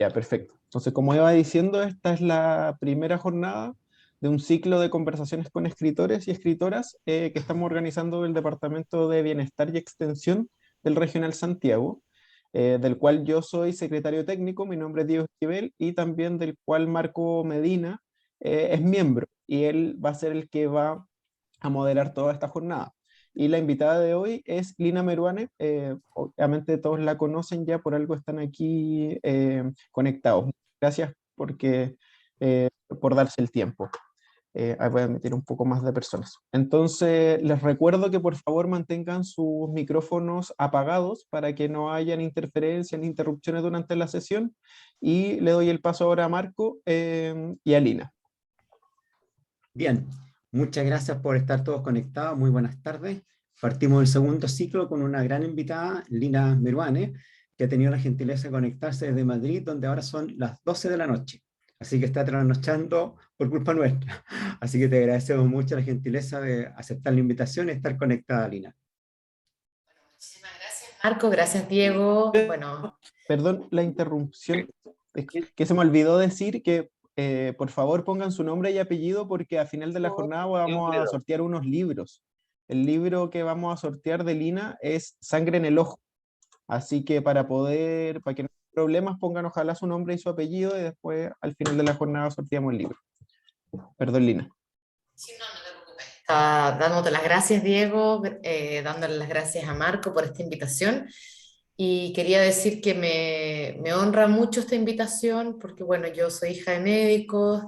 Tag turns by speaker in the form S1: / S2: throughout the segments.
S1: Ya, perfecto. Entonces, como iba diciendo, esta es la primera jornada de un ciclo de conversaciones con escritores y escritoras que estamos organizando el Departamento de Bienestar y Extensión del Regional Santiago, del cual yo soy secretario técnico, mi nombre es Diego Esquivel, y también del cual Marco Medina es miembro, y él va a ser el que va a moderar toda esta jornada. Y la invitada de hoy es Lina Meruane. Obviamente todos la conocen ya, por algo están aquí conectados. Gracias por darse el tiempo. Ahí voy a meter un poco más de personas. Entonces, les recuerdo que por favor mantengan sus micrófonos apagados para que no hayan interferencias ni interrupciones durante la sesión. Y le doy el paso ahora a Marco y a Lina.
S2: Bien, muchas gracias por estar todos conectados. Muy buenas tardes. Partimos el segundo ciclo con una gran invitada, Lina Meruane, que ha tenido la gentileza de conectarse desde Madrid, donde ahora son las 12 de la noche. Así que está trasnochando por culpa nuestra. Así que te agradecemos mucho la gentileza de aceptar la invitación y estar conectada, Lina.
S3: Muchísimas gracias, Marco. Gracias, Diego. Bueno,
S1: Perdón la interrupción, es que se me olvidó decir que por favor pongan su nombre y apellido porque al final de la jornada vamos a sortear unos libros. El libro que vamos a sortear de Lina es Sangre en el Ojo. Así que para que no haya problemas, pongan ojalá su nombre y su apellido y después al final de la jornada sorteamos el libro. Perdón, Lina.
S3: sí, no, no te preocupes. Estaba dándote las gracias, Diego, dándole las gracias a Marco por esta invitación. Y quería decir que me honra mucho esta invitación porque, bueno, yo soy hija de médicos,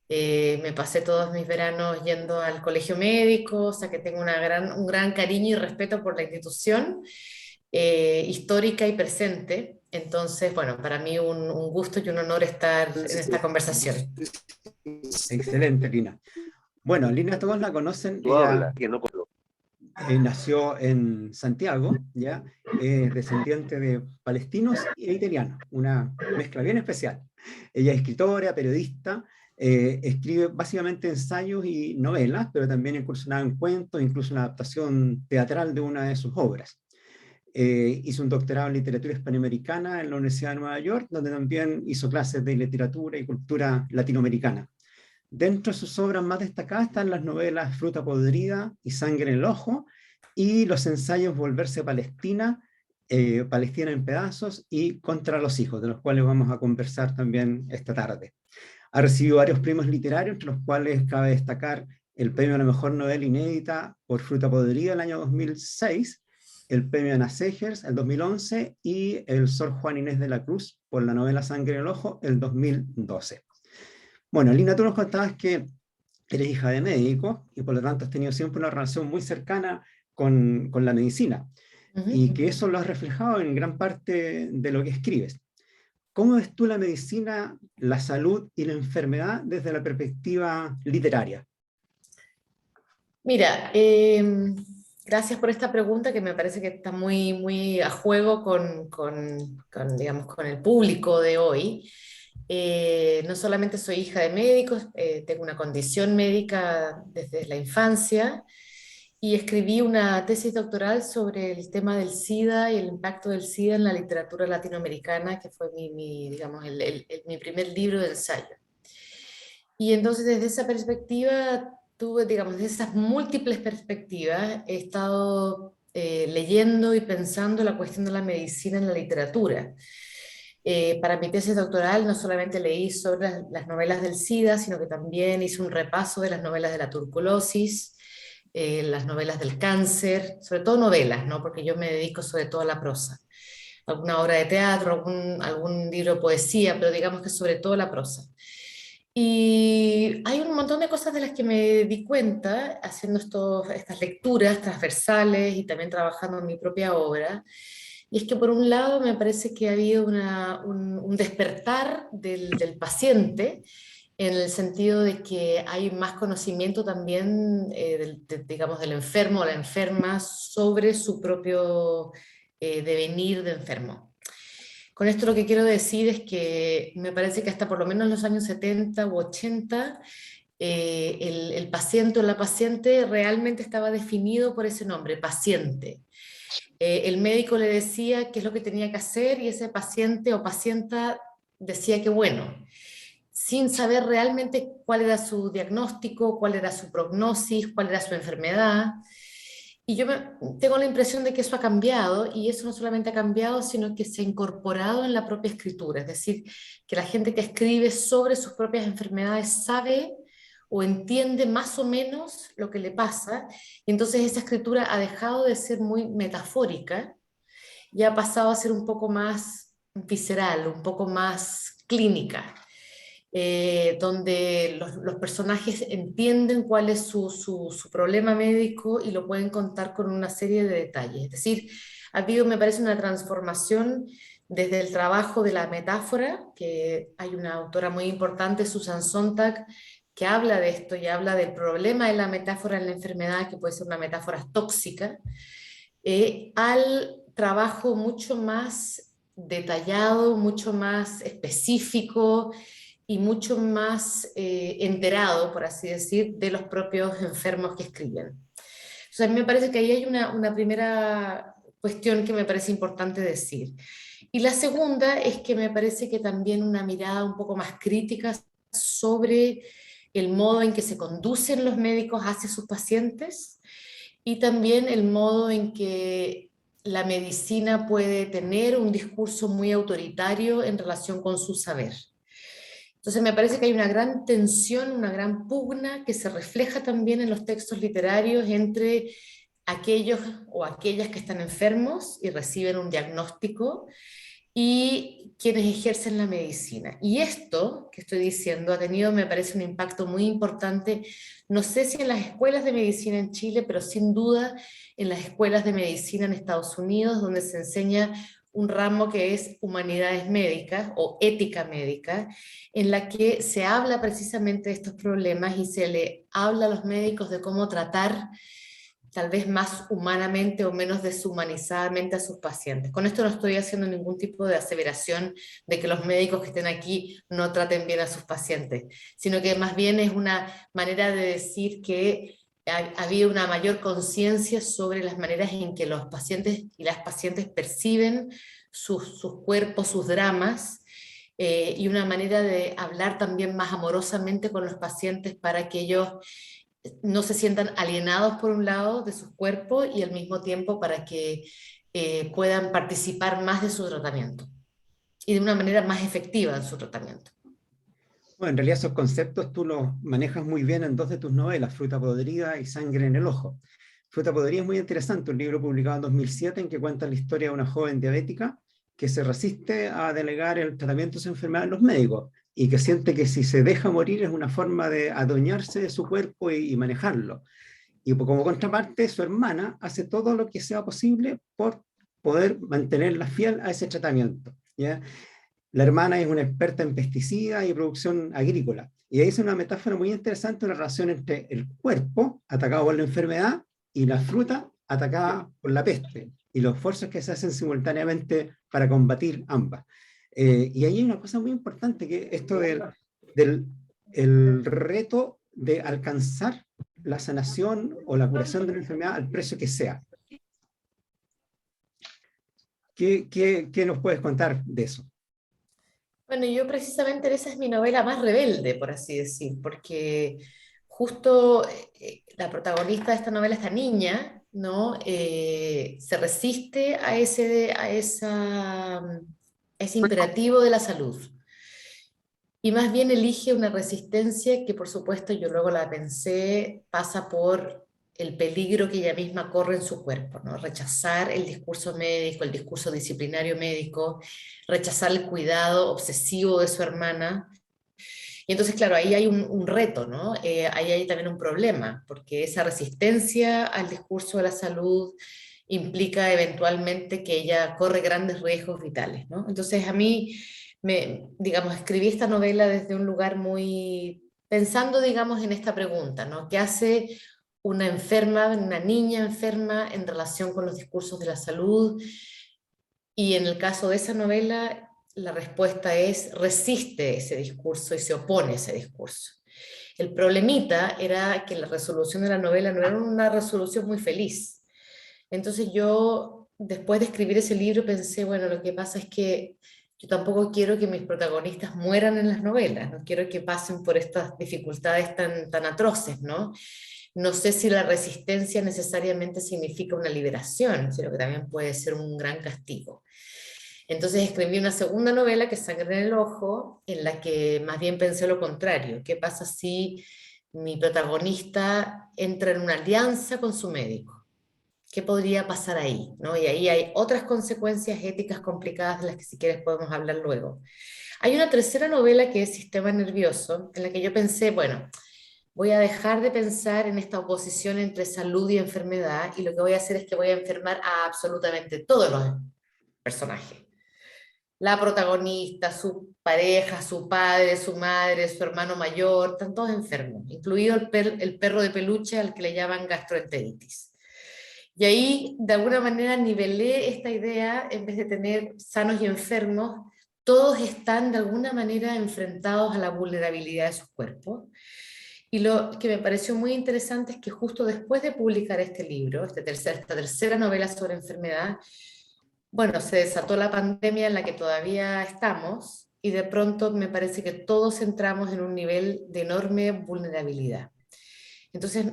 S3: me pasé todos mis veranos yendo al colegio médico, o sea que tengo un gran cariño y respeto por la institución histórica y presente. Entonces, bueno, para mí un gusto y un honor estar en esta conversación.
S2: Excelente, Lina. Bueno, Lina todos la conocen. Ella nació en Santiago, ¿ya? Es descendiente de palestinos e italianos, una mezcla bien especial. Ella es escritora, periodista, escribe básicamente ensayos y novelas, pero también incursionaba en cuentos, incluso una adaptación teatral de una de sus obras. Hizo un doctorado en literatura hispanoamericana en la Universidad de Nueva York, donde también hizo clases de literatura y cultura latinoamericana. Dentro de sus obras más destacadas están las novelas Fruta podrida y Sangre en el ojo, y los ensayos Volverse Palestina, Palestina en pedazos y Contra los hijos, de los cuales vamos a conversar también esta tarde. Ha recibido varios premios literarios, entre los cuales cabe destacar el premio a la mejor novela inédita por Fruta podrida el año 2006, el premio Ana Segers el 2011 y el Sor Juan Inés de la Cruz por la novela Sangre en el ojo el 2012. Bueno, Lina, tú nos contabas que eres hija de médico y por lo tanto has tenido siempre una relación muy cercana con la medicina y que eso lo has reflejado en gran parte de lo que escribes. ¿Cómo ves tú la medicina, la salud y la enfermedad desde la perspectiva literaria?
S3: Mira, gracias por esta pregunta que me parece que está muy, muy a juego digamos, con el público de hoy. No solamente soy hija de médicos, tengo una condición médica desde la infancia y escribí una tesis doctoral sobre el tema del SIDA y el impacto del SIDA en la literatura latinoamericana, que fue digamos, mi primer libro de ensayo. Y entonces desde esa perspectiva, tuve, digamos, desde esas múltiples perspectivas, he estado leyendo y pensando la cuestión de la medicina en la literatura. Para mi tesis doctoral no solamente leí sobre las novelas del SIDA, sino que también hice un repaso de las novelas de la tuberculosis, las novelas del cáncer, sobre todo novelas, ¿no? Porque yo me dedico sobre todo a la prosa. Alguna obra de teatro, algún libro de poesía, pero digamos que sobre todo la prosa. Y hay un montón de cosas de las que me di cuenta haciendo estas lecturas transversales y también trabajando en mi propia obra. Y es que por un lado me parece que ha habido un despertar del paciente en el sentido de que hay más conocimiento también, digamos, del enfermo o la enferma sobre su propio devenir de enfermo. Con esto lo que quiero decir es que me parece que hasta por lo menos en los años 70 u 80, el paciente o la paciente realmente estaba definido por ese nombre, paciente. El médico le decía qué es lo que tenía que hacer y ese paciente o pacienta decía que bueno, sin saber realmente cuál era su diagnóstico, cuál era su prognosis, cuál era su enfermedad. Y tengo la impresión de que eso ha cambiado, y eso no solamente ha cambiado, sino que se ha incorporado en la propia escritura. Es decir, que la gente que escribe sobre sus propias enfermedades sabe o entiende más o menos lo que le pasa, y entonces esa escritura ha dejado de ser muy metafórica y ha pasado a ser un poco más visceral, un poco más clínica, donde los personajes entienden cuál es su problema médico y lo pueden contar con una serie de detalles. Es decir, ha habido, me parece, una transformación desde el trabajo de la metáfora, que hay una autora muy importante, Susan Sontag, que habla de esto y habla del problema de la metáfora en la enfermedad, que puede ser una metáfora tóxica, al trabajo mucho más detallado, mucho más específico y mucho más enterado, por así decir, de los propios enfermos que escriben. O sea, a mí me parece que ahí hay una primera cuestión que me parece importante decir. Y la segunda es que me parece que también una mirada un poco más crítica sobre el modo en que se conducen los médicos hacia sus pacientes, y también el modo en que la medicina puede tener un discurso muy autoritario en relación con su saber. Entonces me parece que hay una gran tensión, una gran pugna que se refleja también en los textos literarios entre aquellos o aquellas que están enfermos y reciben un diagnóstico, y quienes ejercen la medicina. Y esto que estoy diciendo ha tenido, me parece, un impacto muy importante, no sé si en las escuelas de medicina en Chile, pero sin duda en las escuelas de medicina en Estados Unidos, donde se enseña un ramo que es humanidades médicas o ética médica, en la que se habla precisamente de estos problemas y se le habla a los médicos de cómo tratar tal vez más humanamente o menos deshumanizadamente a sus pacientes. Con esto no estoy haciendo ningún tipo de aseveración de que los médicos que estén aquí no traten bien a sus pacientes, sino que más bien es una manera de decir que ha habido una mayor conciencia sobre las maneras en que los pacientes y las pacientes perciben sus cuerpos, sus dramas, y una manera de hablar también más amorosamente con los pacientes para que ellos no se sientan alienados por un lado de sus cuerpos, y al mismo tiempo para que puedan participar más de su tratamiento y de una manera más efectiva en su tratamiento.
S2: Bueno, en realidad esos conceptos tú los manejas muy bien en dos de tus novelas, Fruta podrida y Sangre en el ojo. Fruta podrida es muy interesante, un libro publicado en 2007 en que cuenta la historia de una joven diabética que se resiste a delegar el tratamiento de su enfermedad en los médicos y que siente que si se deja morir es una forma de adueñarse de su cuerpo y manejarlo. Y como contraparte, su hermana hace todo lo que sea posible por poder mantenerla fiel a ese tratamiento, ¿ya? La hermana es una experta en pesticidas y producción agrícola. Y ahí es una metáfora muy interesante, una relación entre el cuerpo atacado por la enfermedad y la fruta atacada por la peste, y los esfuerzos que se hacen simultáneamente para combatir ambas. Y ahí hay una cosa muy importante, que esto del el reto de alcanzar la sanación o la curación de la enfermedad al precio que sea. ¿Qué nos puedes contar de eso?
S3: Bueno, yo precisamente esa es mi novela más rebelde, por así decir, porque justo la protagonista de esta novela, esta niña, ¿no? Se resiste a ese imperativo de la salud. Y más bien elige una resistencia que, por supuesto, yo luego la pensé, pasa por el peligro que ella misma corre en su cuerpo, ¿no? Rechazar el discurso médico, el discurso disciplinario médico, rechazar el cuidado obsesivo de su hermana. Y entonces, claro, ahí hay un reto, ¿no? Ahí hay también un problema, porque esa resistencia al discurso de la salud implica eventualmente que ella corre grandes riesgos vitales, ¿no? Entonces, a mí digamos, escribí esta novela desde un lugar muy, pensando, digamos, en esta pregunta, ¿no? ¿Qué hace una enferma, una niña enferma en relación con los discursos de la salud? Y en el caso de esa novela, la respuesta es resiste ese discurso y se opone a ese discurso. El problemita era que la resolución de la novela no era una resolución muy feliz. Entonces yo, después de escribir ese libro, pensé, bueno, lo que pasa es que yo tampoco quiero que mis protagonistas mueran en las novelas, no quiero que pasen por estas dificultades tan atroces, ¿no? No sé si la resistencia necesariamente significa una liberación, sino que también puede ser un gran castigo. Entonces escribí una segunda novela, que es Sangre en el Ojo, en la que más bien pensé lo contrario. ¿Qué pasa si mi protagonista entra en una alianza con su médico? ¿Qué podría pasar ahí? ¿No? Y ahí hay otras consecuencias éticas complicadas de las que si quieres podemos hablar luego. Hay una tercera novela que es Sistema Nervioso, en la que yo pensé, bueno, voy a dejar de pensar en esta oposición entre salud y enfermedad y lo que voy a hacer es que voy a enfermar a absolutamente todos los personajes. La protagonista, su pareja, su padre, su madre, su hermano mayor, están todos enfermos, incluido el perro de peluche al que le llaman gastroenteritis. Y ahí, de alguna manera, nivelé esta idea, en vez de tener sanos y enfermos, todos están de alguna manera enfrentados a la vulnerabilidad de sus cuerpos. Y lo que me pareció muy interesante es que justo después de publicar este libro, esta tercera novela sobre enfermedad, bueno, se desató la pandemia en la que todavía estamos y de pronto me parece que todos entramos en un nivel de enorme vulnerabilidad. Entonces,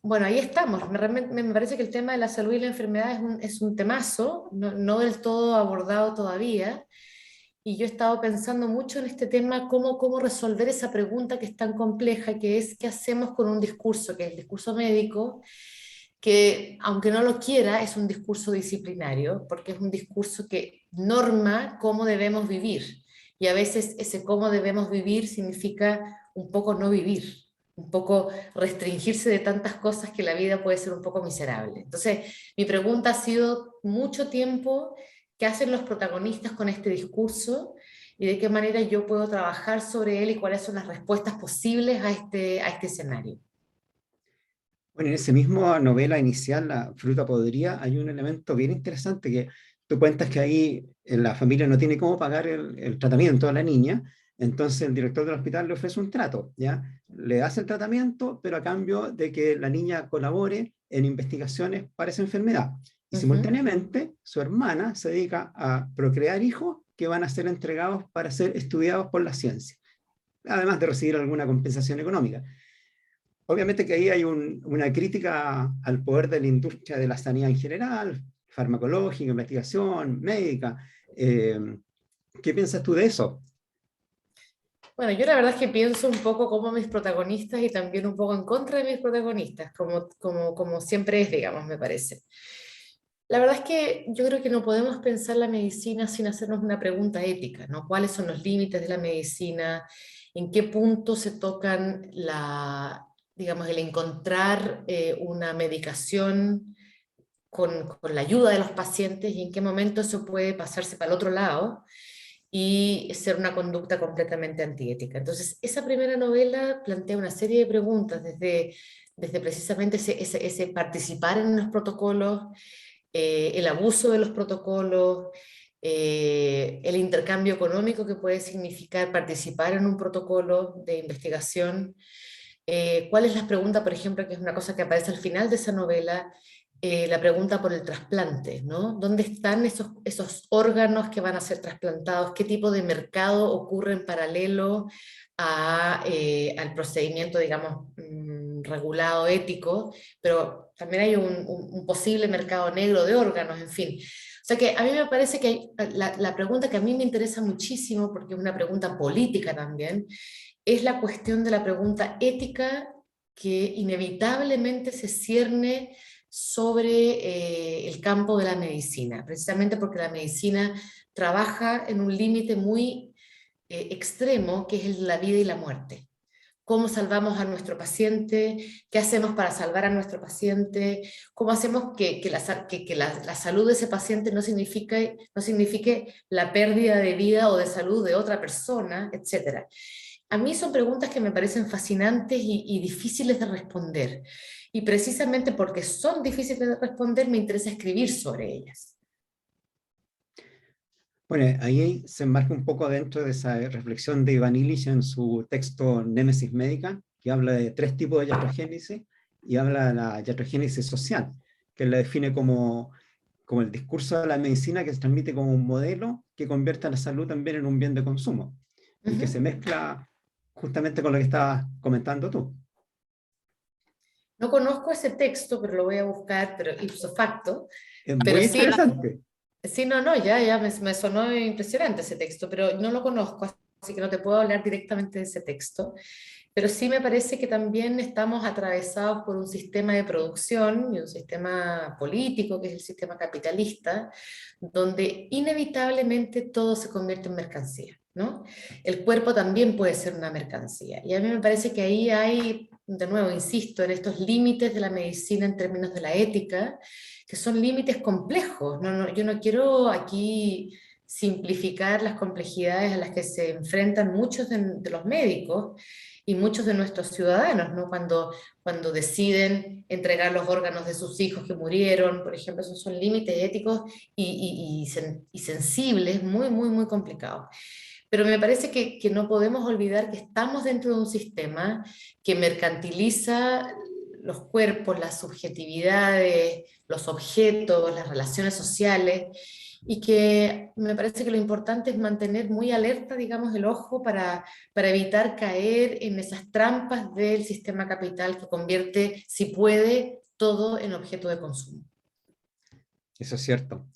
S3: bueno, ahí estamos. Me parece que el tema de la salud y la enfermedad es un temazo, no del todo abordado todavía. Y yo he estado pensando mucho en este tema, cómo resolver esa pregunta que es tan compleja, que es qué hacemos con un discurso, que es el discurso médico, que aunque no lo quiera, es un discurso disciplinario, porque es un discurso que norma cómo debemos vivir. Y a veces ese cómo debemos vivir significa un poco no vivir, un poco restringirse de tantas cosas que la vida puede ser un poco miserable. Entonces, mi pregunta ha sido mucho tiempo, ¿qué hacen los protagonistas con este discurso? Y de qué manera yo puedo trabajar sobre él y cuáles son las respuestas posibles a este escenario.
S2: Bueno, en esa misma novela inicial, La fruta podrida, hay un elemento bien interesante que tú cuentas que ahí la familia no tiene cómo pagar el tratamiento a la niña, entonces el director del hospital le ofrece un trato, ¿ya? Le hace el tratamiento, pero a cambio de que la niña colabore en investigaciones para esa enfermedad. Y simultáneamente, su hermana se dedica a procrear hijos que van a ser entregados para ser estudiados por la ciencia, además de recibir alguna compensación económica. Obviamente que ahí hay una crítica al poder de la industria de la sanidad en general, farmacológica, investigación, médica. ¿Qué piensas tú de eso?
S3: Bueno, yo la verdad es que pienso un poco como mis protagonistas y también un poco en contra de mis protagonistas, como siempre es, digamos, me parece. La verdad es que yo creo que no podemos pensar la medicina sin hacernos una pregunta ética, ¿no? ¿Cuáles son los límites de la medicina? ¿En qué punto se tocan digamos, el encontrar una medicación con la ayuda de los pacientes y en qué momento eso puede pasarse para el otro lado y ser una conducta completamente antiética? Entonces, esa primera novela plantea una serie de preguntas desde precisamente ese participar en los protocolos, el abuso de los protocolos, el intercambio económico que puede significar participar en un protocolo de investigación. ¿Cuál es la pregunta, por ejemplo, que es una cosa que aparece al final de esa novela? La pregunta por el trasplante, ¿no? ¿Dónde están esos órganos que van a ser trasplantados? ¿Qué tipo de mercado ocurre en paralelo al procedimiento, digamos, regulado, ético? Pero también hay un posible mercado negro de órganos, en fin. O sea que a mí me parece que la pregunta que a mí me interesa muchísimo, porque es una pregunta política también, es la cuestión de la pregunta ética que inevitablemente se cierne sobre el campo de la medicina, precisamente porque la medicina trabaja en un límite muy extremo, que es el de la vida y la muerte. ¿Cómo salvamos a nuestro paciente? ¿Qué hacemos para salvar a nuestro paciente? ¿Cómo hacemos que la salud de ese paciente no signifique la pérdida de vida o de salud de otra persona, etcétera? A mí son preguntas que me parecen fascinantes y difíciles de responder. Y precisamente porque son difíciles de responder, me interesa escribir sobre ellas.
S2: Bueno, ahí se enmarca un poco dentro de esa reflexión de Ivan Illich en su texto Némesis Médica, que habla de 3 tipos de iatrogénesis y habla de la iatrogénesis social, que la define como como el discurso de la medicina que se transmite como un modelo que convierte a la salud también en un bien de consumo, y que se mezcla justamente con lo que estabas comentando tú.
S3: No conozco ese texto, pero lo voy a buscar, pero ipso facto.
S2: Es
S3: Pero
S2: muy
S3: sí,
S2: interesante.
S3: sí, no, ya me sonó impresionante ese texto, pero no lo conozco, así que no te puedo hablar directamente de ese texto. Pero sí me parece que también estamos atravesados por un sistema de producción y un sistema político, que es el sistema capitalista, donde inevitablemente todo se convierte en mercancía, ¿no? El cuerpo también puede ser una mercancía. Y a mí me parece que ahí hay, de nuevo, insisto, en estos límites de la medicina en términos de la ética, que son límites complejos. Yo no quiero aquí simplificar las complejidades a las que se enfrentan muchos de los médicos y muchos de nuestros ciudadanos, ¿no? Cuando deciden entregar los órganos de sus hijos que murieron, por ejemplo, esos son límites éticos y sensibles, muy, muy, muy complicados. Pero me parece que no podemos olvidar que estamos dentro de un sistema que mercantiliza los cuerpos, las subjetividades, los objetos, las relaciones sociales, y que me parece que lo importante es mantener muy alerta, digamos, el ojo para evitar caer en esas trampas del sistema capital que convierte, si puede, todo en objeto de consumo.
S2: Eso es cierto.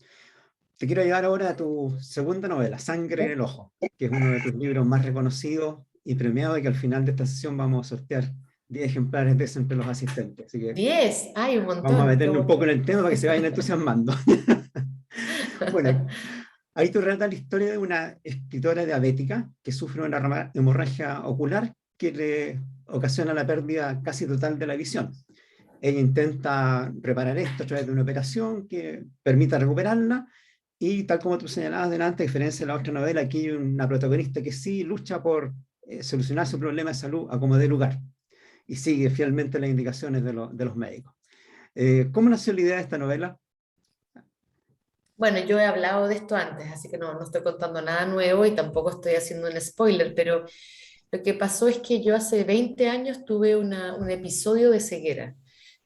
S2: Te quiero llevar ahora a tu segunda novela, Sangre en el Ojo, que es uno de tus libros más reconocidos y premiados, y que al final de esta sesión vamos a sortear 10 ejemplares de ese entre los asistentes. Así que
S3: 10, hay un
S2: vamos a
S3: montón.
S2: meterle un poco en el tema para que se vayan entusiasmando. Bueno, ahí tú relatas la historia de una escritora diabética que sufre una hemorragia ocular que le ocasiona la pérdida casi total de la visión. Ella intenta reparar esto a través de una operación que permita recuperarla, y tal como tú señalabas delante, a diferencia de la otra novela, aquí hay una protagonista que sí lucha por solucionar su problema de salud a como dé lugar, y sigue fielmente las indicaciones de los médicos. ¿Cómo nació la idea de esta novela?
S3: Bueno, yo he hablado de esto antes, así que no estoy contando nada nuevo y tampoco estoy haciendo un spoiler, pero lo que pasó es que yo hace 20 años tuve un episodio de ceguera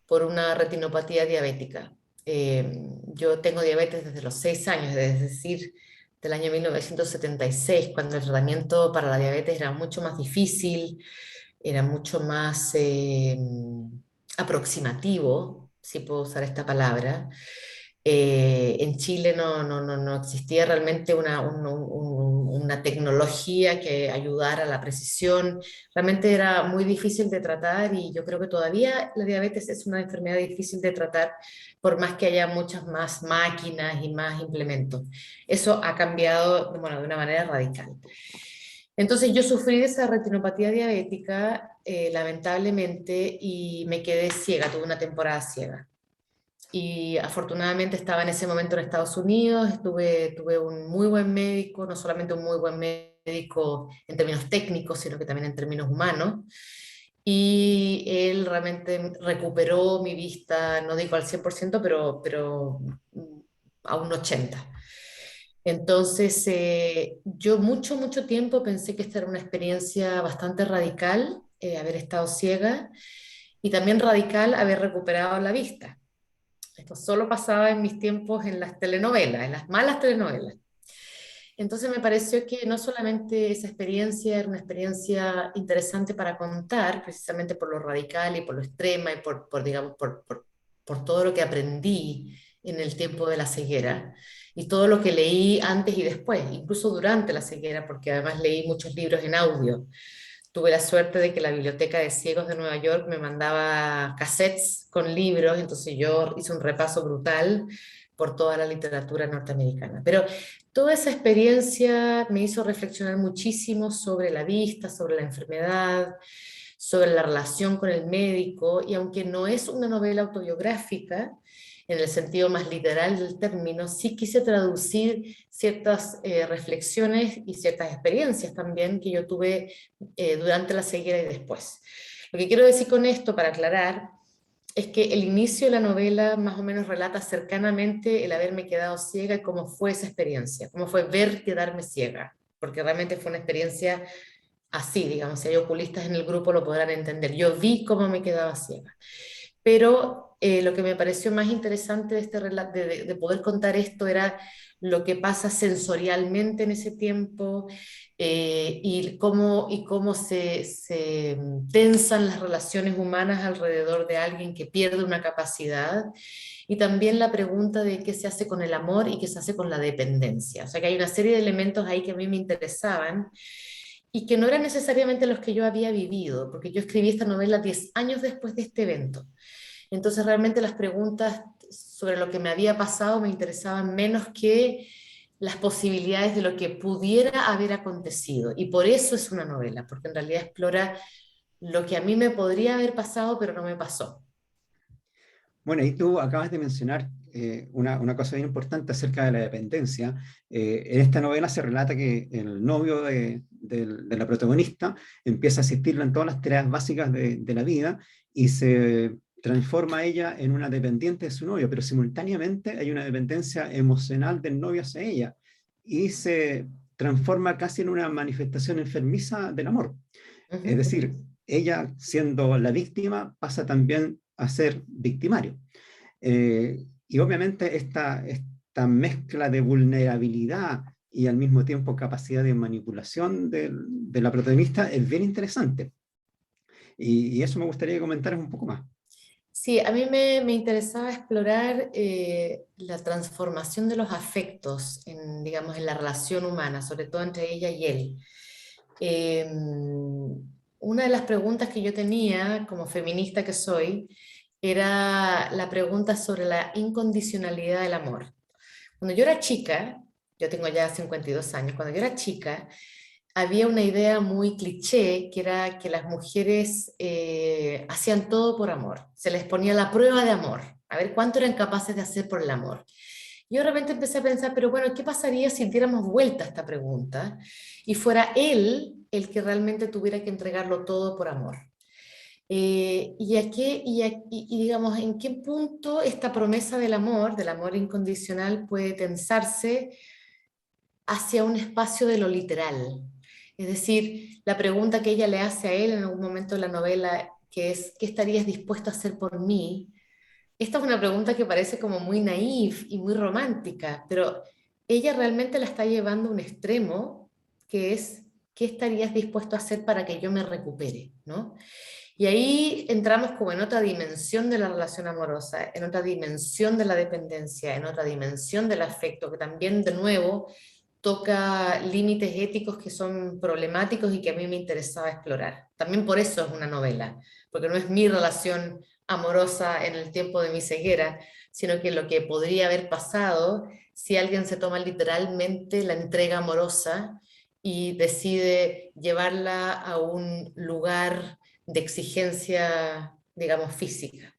S3: por una retinopatía diabética. Yo tengo diabetes desde los 6 años, es decir, del año 1976, cuando el tratamiento para la diabetes era mucho más difícil, era mucho más aproximativo, si puedo usar esta palabra. En Chile no existía realmente una tecnología que ayudara a la precisión. Realmente era muy difícil de tratar, y yo creo que todavía la diabetes es una enfermedad difícil de tratar, por más que haya muchas más máquinas y más implementos. Eso ha cambiado, bueno, de una manera radical. Entonces yo sufrí de esa retinopatía diabética, lamentablemente, y me quedé ciega, tuve una temporada ciega. Y afortunadamente estaba en ese momento en Estados Unidos, tuve un muy buen médico, no solamente un muy buen médico en términos técnicos, sino que también en términos humanos. Y él realmente recuperó mi vista, no digo al 100%, pero a un 80%. Entonces, yo mucho tiempo pensé que esta era una experiencia bastante radical, haber estado ciega, y también radical haber recuperado la vista. Esto solo pasaba en mis tiempos en las telenovelas, en las malas telenovelas. Entonces me pareció que no solamente esa experiencia era una experiencia interesante para contar, precisamente por lo radical y por lo extrema y digamos, por todo lo que aprendí en el tiempo de la ceguera y todo lo que leí antes y después, incluso durante la ceguera, porque además leí muchos libros en audio. Tuve la suerte de que la Biblioteca de Ciegos de Nueva York me mandaba cassettes con libros, entonces yo hice un repaso brutal por toda la literatura norteamericana. Pero toda esa experiencia me hizo reflexionar muchísimo sobre la vista, sobre la enfermedad, sobre la relación con el médico, y aunque no es una novela autobiográfica, en el sentido más literal del término, sí quise traducir ciertas reflexiones y ciertas experiencias también que yo tuve durante la ceguera y después. Lo que quiero decir con esto, para aclarar, es que el inicio de la novela más o menos relata cercanamente el haberme quedado ciega y cómo fue esa experiencia, cómo fue ver quedarme ciega, porque realmente fue una experiencia así, digamos, si hay oculistas en el grupo lo podrán entender. Yo vi cómo me quedaba ciega. pero lo que me pareció más interesante de, este de poder contar esto era lo que pasa sensorialmente en ese tiempo, y cómo se tensan las relaciones humanas alrededor de alguien que pierde una capacidad, y también la pregunta de qué se hace con el amor y qué se hace con la dependencia. O sea que hay una serie de elementos ahí que a mí me interesaban y que no eran necesariamente los que yo había vivido, porque yo escribí esta novela 10 años después de este evento. Entonces realmente las preguntas sobre lo que me había pasado me interesaban menos que las posibilidades de lo que pudiera haber acontecido. Y por eso es una novela, porque en realidad explora lo que a mí me podría haber pasado, pero no me pasó.
S2: Bueno, y tú acabas de mencionar una cosa bien importante acerca de la dependencia. En esta novela se relata que el novio de la protagonista empieza a asistirla en todas las tareas básicas de la vida y se transforma ella en una dependiente de su novio, pero simultáneamente hay una dependencia emocional del novio hacia ella y se transforma casi en una manifestación enfermiza del amor. Es
S3: Ujú.
S2: decir, ella siendo la víctima pasa también a ser victimario. Y obviamente esta mezcla de vulnerabilidad y al mismo tiempo capacidad de manipulación de la protagonista es bien interesante. Y eso me gustaría comentar un poco más.
S3: Sí, a mí me interesaba explorar la transformación de los afectos en, digamos, en la relación humana, sobre todo entre ella y él. Eh, una de las preguntas que yo tenía como feminista que soy era la pregunta sobre la incondicionalidad del amor. Cuando yo era chica, yo tengo ya 52 años, cuando yo era chica, había una idea muy cliché que era que las mujeres hacían todo por amor, se les ponía la prueba de amor, a ver cuánto eran capaces de hacer por el amor. Yo de repente empecé a pensar, pero bueno, ¿qué pasaría si diéramos vuelta a esta pregunta y fuera él el que realmente tuviera que entregarlo todo por amor? Y digamos, ¿en qué punto esta promesa del amor incondicional, puede tensarse hacia un espacio de lo literal? Es decir, la pregunta que ella le hace a él en algún momento de la novela, que es, ¿qué estarías dispuesto a hacer por mí? Esta es una pregunta que parece como muy naif y muy romántica, pero ella realmente la está llevando a un extremo que es, ¿qué estarías dispuesto a hacer para que yo me recupere? ¿No? Y ahí entramos como en otra dimensión de la relación amorosa, en otra dimensión de la dependencia, en otra dimensión del afecto, que también de nuevo toca límites éticos que son problemáticos y que a mí me interesaba explorar. También por eso es una novela, porque no es mi relación amorosa en el tiempo de mi ceguera, sino que lo que podría haber pasado si alguien se toma literalmente la entrega amorosa y decide llevarla a un lugar de exigencia, digamos, física.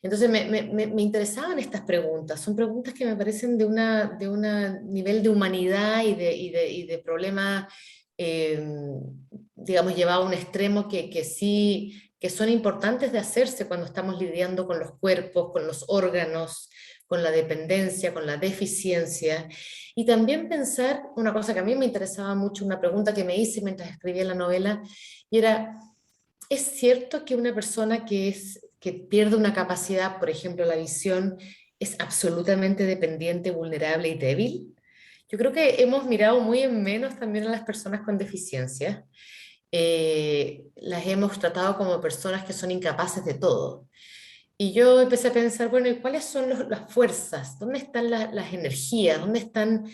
S3: Entonces me interesaban estas preguntas, son preguntas que me parecen de una nivel de humanidad y de problema, eh, digamos, llevado a un extremo que sí, que son importantes de hacerse cuando estamos lidiando con los cuerpos, con los órganos, con la dependencia, con la deficiencia. Y también pensar, una cosa que a mí me interesaba mucho, una pregunta que me hice mientras escribía la novela, y era, ¿es cierto que una persona que pierde una capacidad, por ejemplo, la visión, es absolutamente dependiente, vulnerable y débil? Yo creo que hemos mirado muy en menos también a las personas con deficiencia. Las hemos tratado como personas que son incapaces de todo. Y yo empecé a pensar, bueno, ¿y cuáles son las fuerzas? ¿Dónde están las energías? ¿Dónde están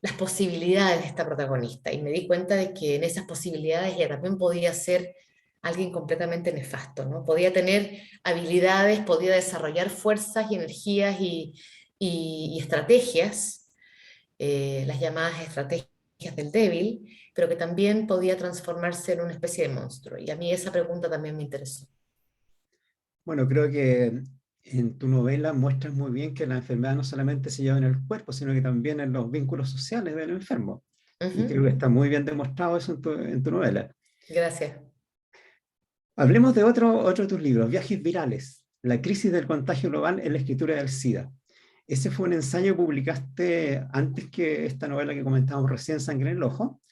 S3: las posibilidades de esta protagonista? Y me di cuenta de que en esas posibilidades ella también podía ser alguien completamente nefasto, ¿no? Podía tener habilidades, podía desarrollar fuerzas y energías y estrategias, las llamadas estrategias del débil, pero que también podía transformarse en una especie de monstruo. Y a mí esa pregunta también me interesó.
S2: Bueno, creo que en tu novela muestras muy bien que la enfermedad no solamente se lleva en el cuerpo, sino que también en los vínculos sociales del enfermo. Y creo
S3: Ujú.
S2: que está muy bien demostrado eso en tu novela.
S3: Gracias.
S2: Hablemos de otro de tus libros, Viajes Virales, la crisis del contagio global en la escritura del SIDA. Ese fue un ensayo que publicaste antes que esta novela que comentábamos recién, Sangre en el Ojo.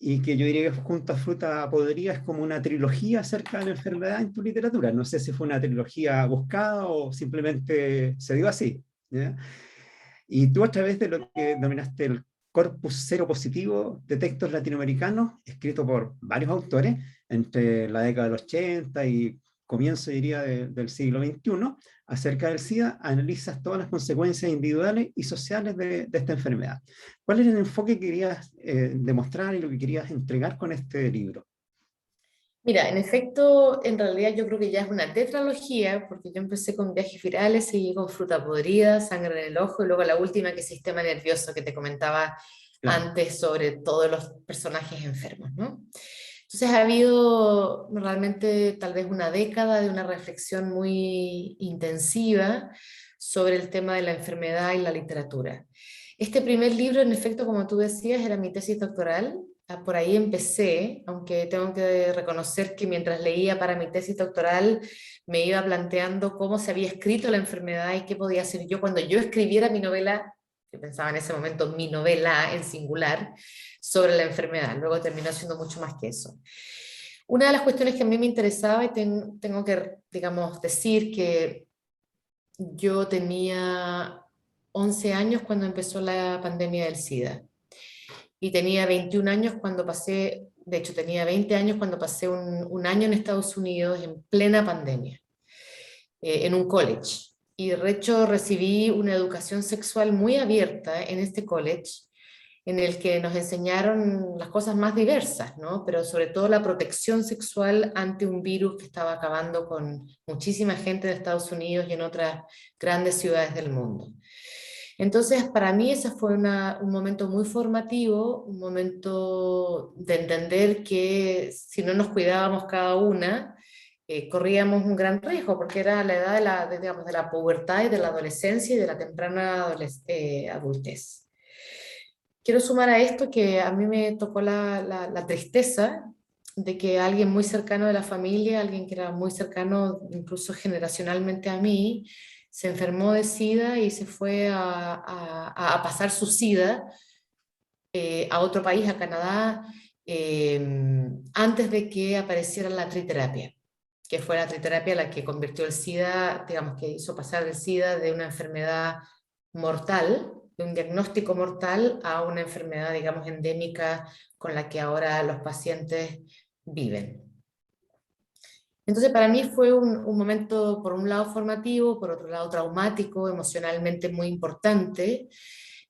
S2: y que yo diría que junto a Fruta Podrida es como una trilogía acerca de la enfermedad en tu literatura. No sé si fue una trilogía buscada o simplemente se dio así, ¿ya? Y tú, a través de lo que denominaste el corpus seropositivo de textos latinoamericanos, escrito por varios autores, entre la década del 80 y comienzo, diría, del siglo XXI, acerca del SIDA, analizas todas las consecuencias individuales y sociales de esta enfermedad. ¿Cuál era el enfoque que querías demostrar y lo que querías entregar con este libro?
S3: Mira, en efecto, en realidad yo creo que ya es una tetralogía, porque yo empecé con Viajes Virales, seguí con Fruta Podrida, Sangre en el Ojo, y luego la última que es Sistema Nervioso, que te comentaba
S2: Claro.
S3: antes sobre todos los personajes enfermos, ¿no? Entonces ha habido realmente tal vez una década de una reflexión muy intensiva sobre el tema de la enfermedad y la literatura. Este primer libro, en efecto, como tú decías, era mi tesis doctoral. Por ahí empecé, aunque tengo que reconocer que mientras leía para mi tesis doctoral me iba planteando cómo se había escrito la enfermedad y qué podía hacer yo cuando yo escribiera mi novela, que pensaba en ese momento mi novela en singular, sobre la enfermedad. Luego terminó siendo mucho más que eso. Una de las cuestiones que a mí me interesaba, y tengo que, digamos, decir que yo tenía 11 años cuando empezó la pandemia del SIDA. Y tenía 21 años cuando pasé, de hecho tenía 20 años cuando pasé un año en Estados Unidos en plena pandemia, en un college. Y de hecho recibí una educación sexual muy abierta en este college, en el que nos enseñaron las cosas más diversas, ¿no? Pero sobre todo la protección sexual ante un virus que estaba acabando con muchísima gente de Estados Unidos y en otras grandes ciudades del mundo. Entonces, para mí ese fue un momento muy formativo, un momento de entender que si no nos cuidábamos cada una, corríamos un gran riesgo, porque era la edad digamos, de la pubertad y de la adolescencia y de la temprana adultez. Quiero sumar a esto que a mí me tocó la tristeza de que alguien muy cercano de la familia, alguien que era muy cercano incluso generacionalmente a mí, se enfermó de SIDA y se fue a pasar su SIDA a otro país, a Canadá, antes de que apareciera la triterapia, que fue la triterapia la que convirtió el SIDA, digamos, que hizo pasar el SIDA de una enfermedad mortal, de un diagnóstico mortal, a una enfermedad, digamos, endémica con la que ahora los pacientes viven. Entonces, para mí fue un momento, por un lado formativo, por otro lado traumático, emocionalmente muy importante.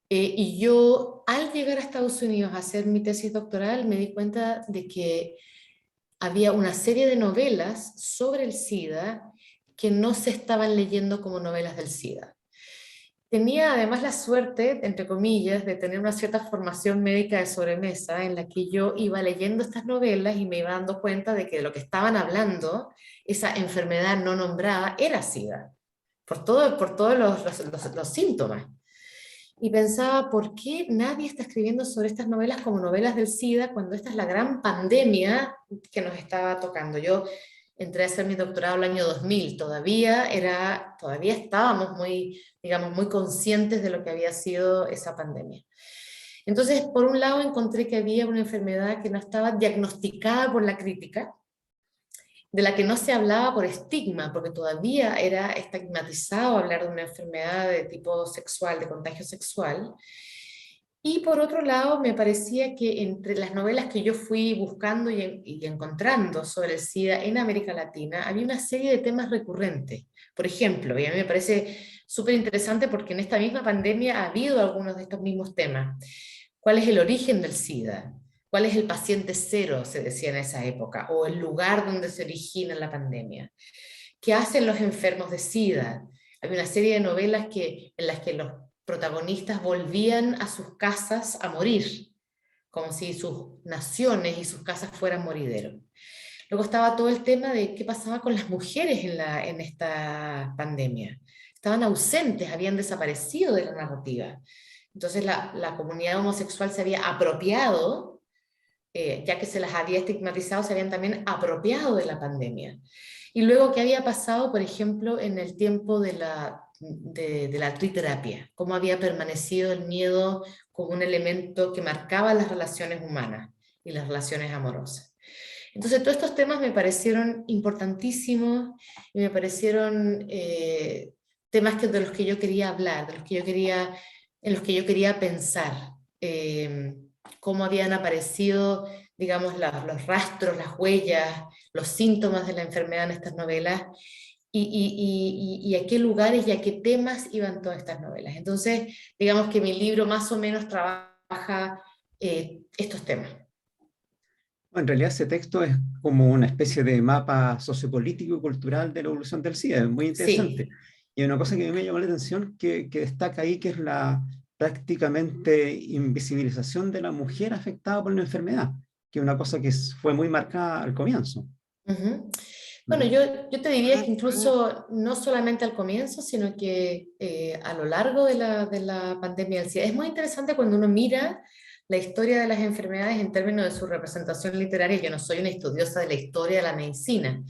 S3: Y yo, al llegar a Estados Unidos a hacer mi tesis doctoral, me di cuenta de que había una serie de novelas sobre el SIDA que no se estaban leyendo como novelas del SIDA. Tenía además la suerte, entre comillas, de tener una cierta formación médica de sobremesa en la que yo iba leyendo estas novelas y me iba dando cuenta de que de lo que estaban hablando, esa enfermedad no nombrada, era SIDA, por todos los síntomas. Y pensaba, ¿por qué nadie está escribiendo sobre estas novelas como novelas del SIDA cuando esta es la gran pandemia que nos estaba tocando? Yo entré a hacer mi doctorado el año 2000, todavía estábamos muy, digamos, muy conscientes de lo que había sido esa pandemia. Entonces, por un lado encontré que había una enfermedad que no estaba diagnosticada por la crítica, de la que no se hablaba por estigma, porque todavía era estigmatizado hablar de una enfermedad de tipo sexual, de contagio sexual. Y por otro lado, me parecía que entre las novelas que yo fui buscando y encontrando sobre el SIDA en América Latina, había una serie de temas recurrentes. Por ejemplo, y a mí me parece súper interesante porque en esta misma pandemia ha habido algunos de estos mismos temas. ¿Cuál es el origen del SIDA? ¿Cuál es el paciente cero, se decía en esa época, o el lugar donde se origina la pandemia? ¿Qué hacen los enfermos de SIDA? Hay una serie de novelas en las que los protagonistas volvían a sus casas a morir, como si sus naciones y sus casas fueran morideros. Luego estaba todo el tema de qué pasaba con las mujeres en esta pandemia. Estaban ausentes, habían desaparecido de la narrativa. Entonces la comunidad homosexual se había apropiado, ya que se las había estigmatizado, se habían también apropiado de la pandemia. Y luego, ¿qué había pasado, por ejemplo, en el tiempo de la triterapia? ¿Cómo había permanecido el miedo como un elemento que marcaba las relaciones humanas? y las relaciones amorosas. Entonces todos estos temas me parecieron importantísimos y me parecieron temas de los que yo quería hablar, en los que yo quería pensar, cómo habían aparecido, digamos, los rastros, las huellas, los síntomas de la enfermedad en estas novelas, y a qué lugares y a qué temas iban todas estas novelas. Entonces, digamos que mi libro más o menos trabaja estos temas.
S2: En realidad ese texto es como una especie de mapa sociopolítico y cultural de la evolución del SIDA, es muy interesante.
S3: Sí.
S2: Y una cosa que a mí me llamó la atención que destaca ahí, que es la prácticamente invisibilización de la mujer afectada por la enfermedad, que es una cosa que fue muy marcada al comienzo.
S3: Uh-huh. Bueno, yo te diría que incluso no solamente al comienzo, sino que a lo largo de la pandemia del SIDA. Es muy interesante cuando uno mira la historia de las enfermedades en términos de su representación literaria. Yo no soy una estudiosa de la historia de la medicina,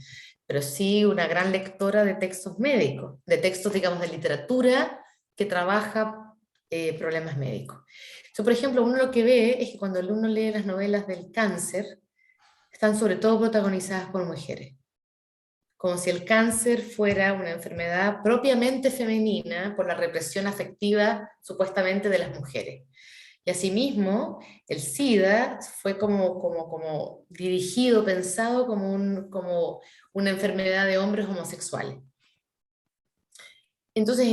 S3: pero sí una gran lectora de textos médicos, de textos, digamos, de literatura que trabaja problemas médicos. Entonces, por ejemplo, uno lo que ve es que cuando uno lee las novelas del cáncer, están sobre todo protagonizadas por mujeres, como si el cáncer fuera una enfermedad propiamente femenina por la represión afectiva supuestamente de las mujeres. Y asimismo, el SIDA fue como dirigido, pensado como una enfermedad de hombres homosexuales. Entonces,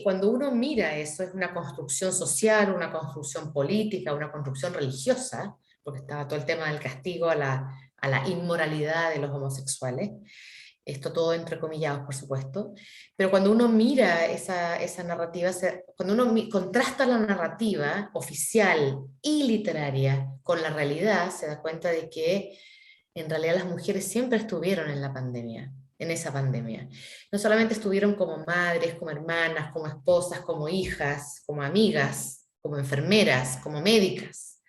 S3: cuando uno mira eso, es una construcción social, una construcción política, una construcción religiosa, porque estaba todo el tema del castigo a la inmoralidad de los homosexuales, esto todo entrecomillados, por supuesto, pero cuando uno mira esa narrativa, cuando uno contrasta la narrativa oficial y literaria con la realidad, se da cuenta de que en realidad las mujeres siempre estuvieron en la pandemia, en esa pandemia. No solamente estuvieron como madres, como hermanas, como esposas, como hijas, como amigas, como enfermeras, como médicas,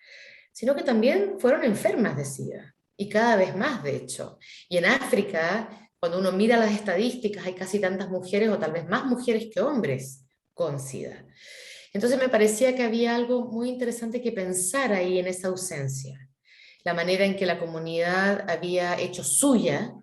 S3: sino que también fueron enfermas de SIDA, y cada vez más, de hecho. Y en África, cuando uno mira las estadísticas, hay casi tantas mujeres, o tal vez más mujeres que hombres, con SIDA. Entonces me parecía que había algo muy interesante que pensar ahí en esa ausencia. La manera en que la comunidad había hecho suya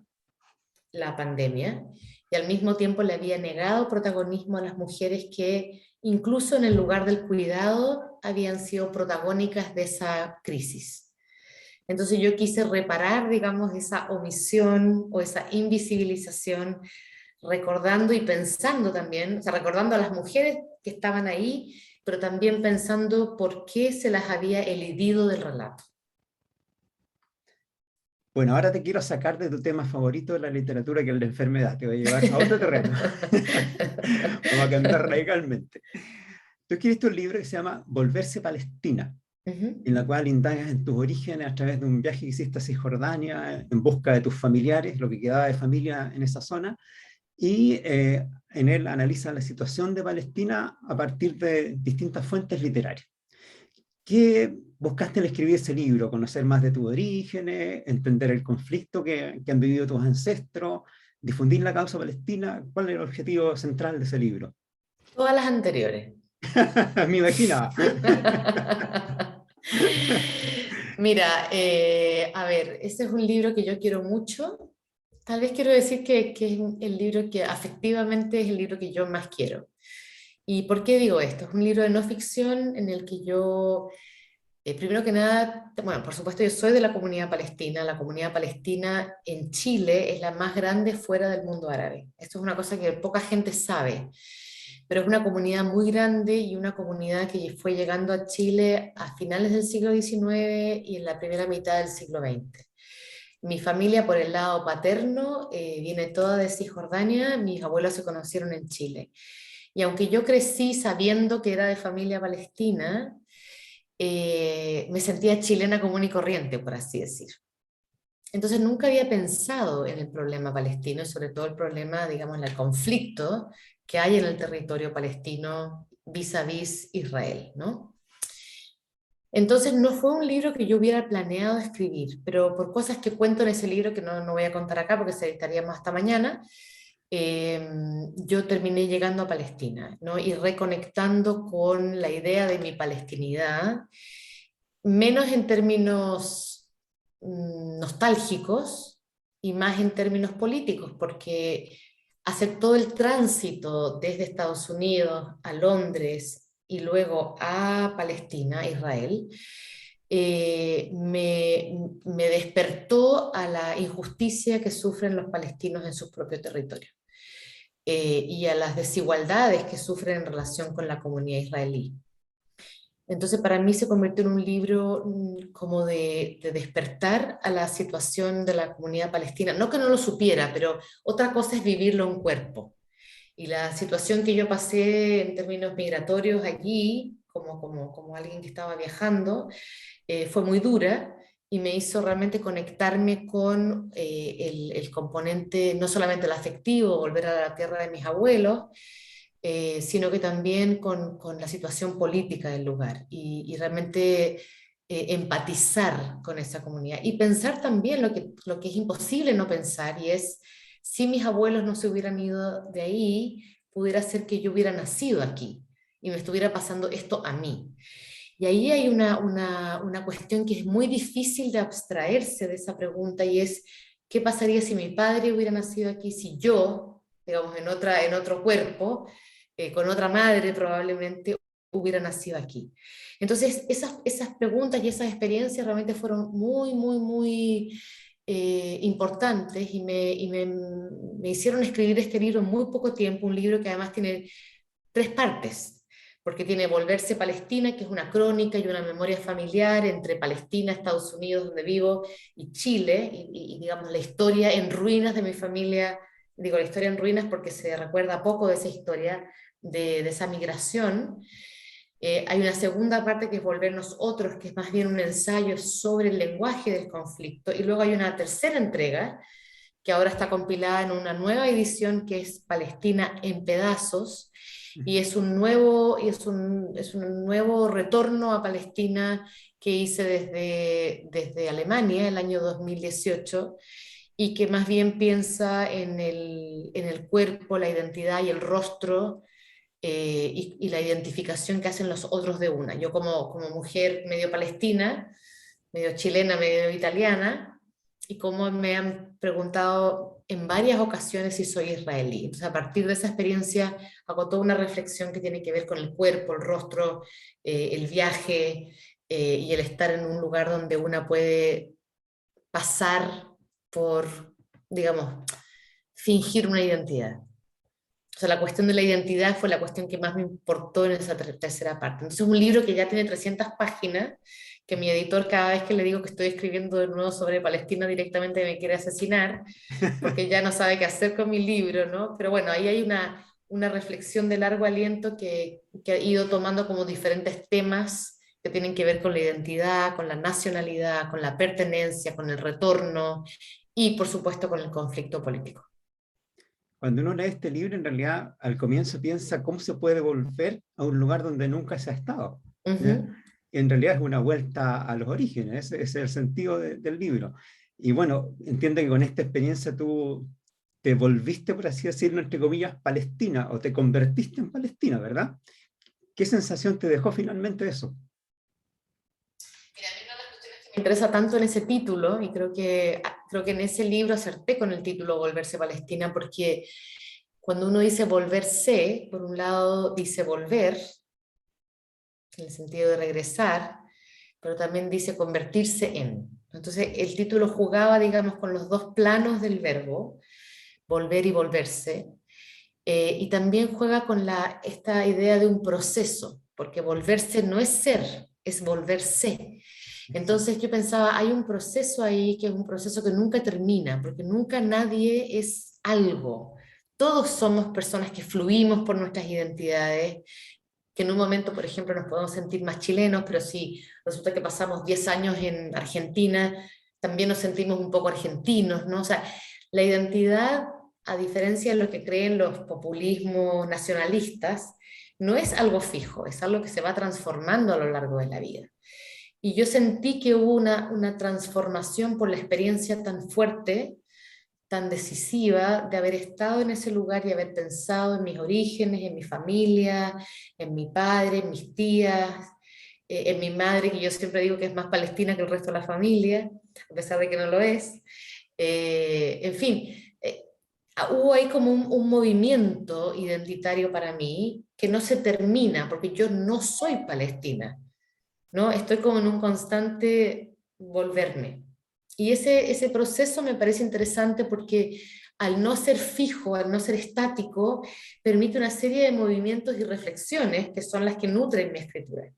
S3: la pandemia, y al mismo tiempo le había negado protagonismo a las mujeres que, incluso en el lugar del cuidado, habían sido protagónicas de esa crisis. Entonces yo quise reparar, digamos, esa omisión o esa invisibilización, recordando y pensando también, o sea, recordando a las mujeres que estaban ahí, pero también pensando por qué se las había elidido del relato.
S2: Bueno, ahora te quiero sacar de tu tema favorito de la literatura, que es la enfermedad. Te voy a llevar a otro terreno. Vamos a cambiar radicalmente. Tú escribiste un libro que se llama Volverse Palestina, en la cual indagas en tus orígenes a través de un viaje que hiciste a Cisjordania en busca de tus familiares, lo que quedaba de familia en esa zona, y en él analiza la situación de Palestina a partir de distintas fuentes literarias. ¿Qué buscaste al escribir ese libro? ¿Conocer más de tus orígenes? ¿Entender el conflicto que han vivido tus ancestros? ¿Difundir la causa palestina? ¿Cuál es el objetivo central de ese libro?
S3: Todas las anteriores.
S2: Me imaginaba.
S3: Mira, a ver, ese es un libro que yo quiero mucho. Tal vez quiero decir que es el libro que afectivamente es el libro que yo más quiero. ¿Y por qué digo esto? Es un libro de no ficción en el que yo, primero que nada, bueno, por supuesto yo soy de la comunidad palestina en Chile es la más grande fuera del mundo árabe. Esto es una cosa que poca gente sabe, pero es una comunidad muy grande y una comunidad que fue llegando a Chile a finales del siglo XIX y en la primera mitad del siglo XX. Mi familia por el lado paterno viene toda de Cisjordania, mis abuelos se conocieron en Chile. Y aunque yo crecí sabiendo que era de familia palestina, me sentía chilena común y corriente, por así decir. Entonces nunca había pensado en el problema palestino, sobre todo el problema, digamos, el conflicto que hay en el territorio palestino vis a vis Israel, ¿no? Entonces no fue un libro que yo hubiera planeado escribir, pero por cosas que cuento en ese libro, que no voy a contar acá porque se editaríamos hasta mañana, yo terminé llegando a Palestina, ¿no? Y reconectando con la idea de mi palestinidad, menos en términos nostálgicos y más en términos políticos, porque hacer todo el tránsito desde Estados Unidos a Londres y luego a Palestina, Israel, me despertó a la injusticia que sufren los palestinos en sus propios territorios, y a las desigualdades que sufren en relación con la comunidad israelí. Entonces para mí se convirtió en un libro como de despertar a la situación de la comunidad palestina. No que no lo supiera, pero otra cosa es vivirlo en cuerpo. Y la situación que yo pasé en términos migratorios allí, como alguien que estaba viajando, fue muy dura y me hizo realmente conectarme con el componente, no solamente el afectivo, volver a la tierra de mis abuelos, sino que también con la situación política del lugar y realmente empatizar con esa comunidad y pensar también lo que es imposible no pensar, y es, si mis abuelos no se hubieran ido de ahí, pudiera ser que yo hubiera nacido aquí y me estuviera pasando esto a mí. Y ahí hay una cuestión que es muy difícil de abstraerse de esa pregunta, y es, ¿qué pasaría si mi padre hubiera nacido aquí, si yo, digamos, en otro cuerpo, con otra madre probablemente, hubiera nacido aquí? Entonces, esas preguntas y esas experiencias realmente fueron muy, muy, muy importantes, y me hicieron escribir este libro en muy poco tiempo, un libro que además tiene 3 partes, porque tiene Volverse Palestina, que es una crónica y una memoria familiar entre Palestina, Estados Unidos, donde vivo, y Chile, y digamos la historia en ruinas de mi familia. Digo la historia en ruinas porque se recuerda poco de esa historia, de esa migración. Hay una segunda parte que es Volvernos Otros, que es más bien un ensayo sobre el lenguaje del conflicto, y luego hay una tercera entrega que ahora está compilada en una nueva edición que es Palestina en pedazos, y es un nuevo retorno a Palestina que hice desde Alemania el año 2018, y que más bien piensa en el cuerpo, la identidad y el rostro, y la identificación que hacen los otros de una. Yo como mujer medio palestina, medio chilena, medio italiana, y como me han preguntado en varias ocasiones si soy israelí. Entonces, a partir de esa experiencia, hago toda una reflexión que tiene que ver con el cuerpo, el rostro, el viaje, y el estar en un lugar donde una puede pasar por, digamos, fingir una identidad. O sea, la cuestión de la identidad fue la cuestión que más me importó en esa tercera parte. Entonces, es un libro que ya tiene 300 páginas, que mi editor, cada vez que le digo que estoy escribiendo de nuevo sobre Palestina, directamente me quiere asesinar, porque ya no sabe qué hacer con mi libro, ¿no? Pero bueno, ahí hay una reflexión de largo aliento que ha ido tomando como diferentes temas que tienen que ver con la identidad, con la nacionalidad, con la pertenencia, con el retorno y, por supuesto, con el conflicto político.
S2: Cuando uno lee este libro, en realidad al comienzo piensa cómo se puede volver a un lugar donde nunca se ha estado. En realidad es una vuelta a los orígenes, ese es el sentido del libro. Y bueno, entiendo que con esta experiencia tú te volviste, por así decirlo, entre comillas, Palestina, o te convertiste en Palestina, ¿verdad? ¿Qué sensación te dejó finalmente eso?
S3: Mira, a mí una de las cuestiones que me interesa tanto en ese título, y creo que en ese libro acerté con el título Volverse Palestina, porque cuando uno dice volverse, por un lado dice volver, en el sentido de regresar, pero también dice convertirse en. Entonces el título jugaba, digamos, con los dos planos del verbo, volver y volverse, y también juega con esta idea de un proceso, porque volverse no es ser, es volverse. Entonces yo pensaba, hay un proceso ahí que es un proceso que nunca termina, porque nunca nadie es algo. Todos somos personas que fluimos por nuestras identidades, que en un momento, por ejemplo, nos podemos sentir más chilenos, pero si resulta que pasamos 10 años en Argentina, también nos sentimos un poco argentinos, ¿no? O sea, la identidad, a diferencia de lo que creen los populismos nacionalistas, no es algo fijo, es algo que se va transformando a lo largo de la vida. Y yo sentí que hubo una transformación por la experiencia tan fuerte, tan decisiva, de haber estado en ese lugar y haber pensado en mis orígenes, en mi familia, en mi padre, en mis tías, en mi madre, que yo siempre digo que es más palestina que el resto de la familia, a pesar de que no lo es. En fin, hubo ahí como un movimiento identitario para mí que no se termina, porque yo no soy palestina, ¿no? Estoy como en un constante volverme. Y ese proceso me parece interesante porque al no ser fijo, al no ser estático, permite una serie de movimientos y reflexiones que son las que nutren mi escritura.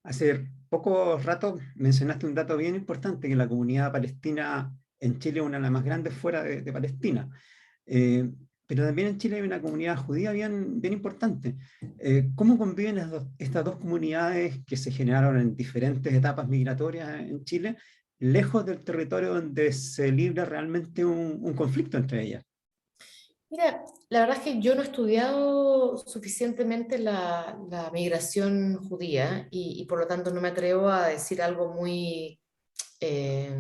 S2: Hace poco rato mencionaste un dato bien importante, que la comunidad palestina en Chile es una de las más grandes fuera de Palestina. Pero también en Chile hay una comunidad judía bien importante. ¿Cómo conviven estas dos comunidades que se generaron en diferentes etapas migratorias en Chile, lejos del territorio donde se libra realmente un conflicto entre ellas?
S3: Mira, la verdad es que yo no he estudiado suficientemente la migración judía y por lo tanto no me atrevo a decir algo muy, eh,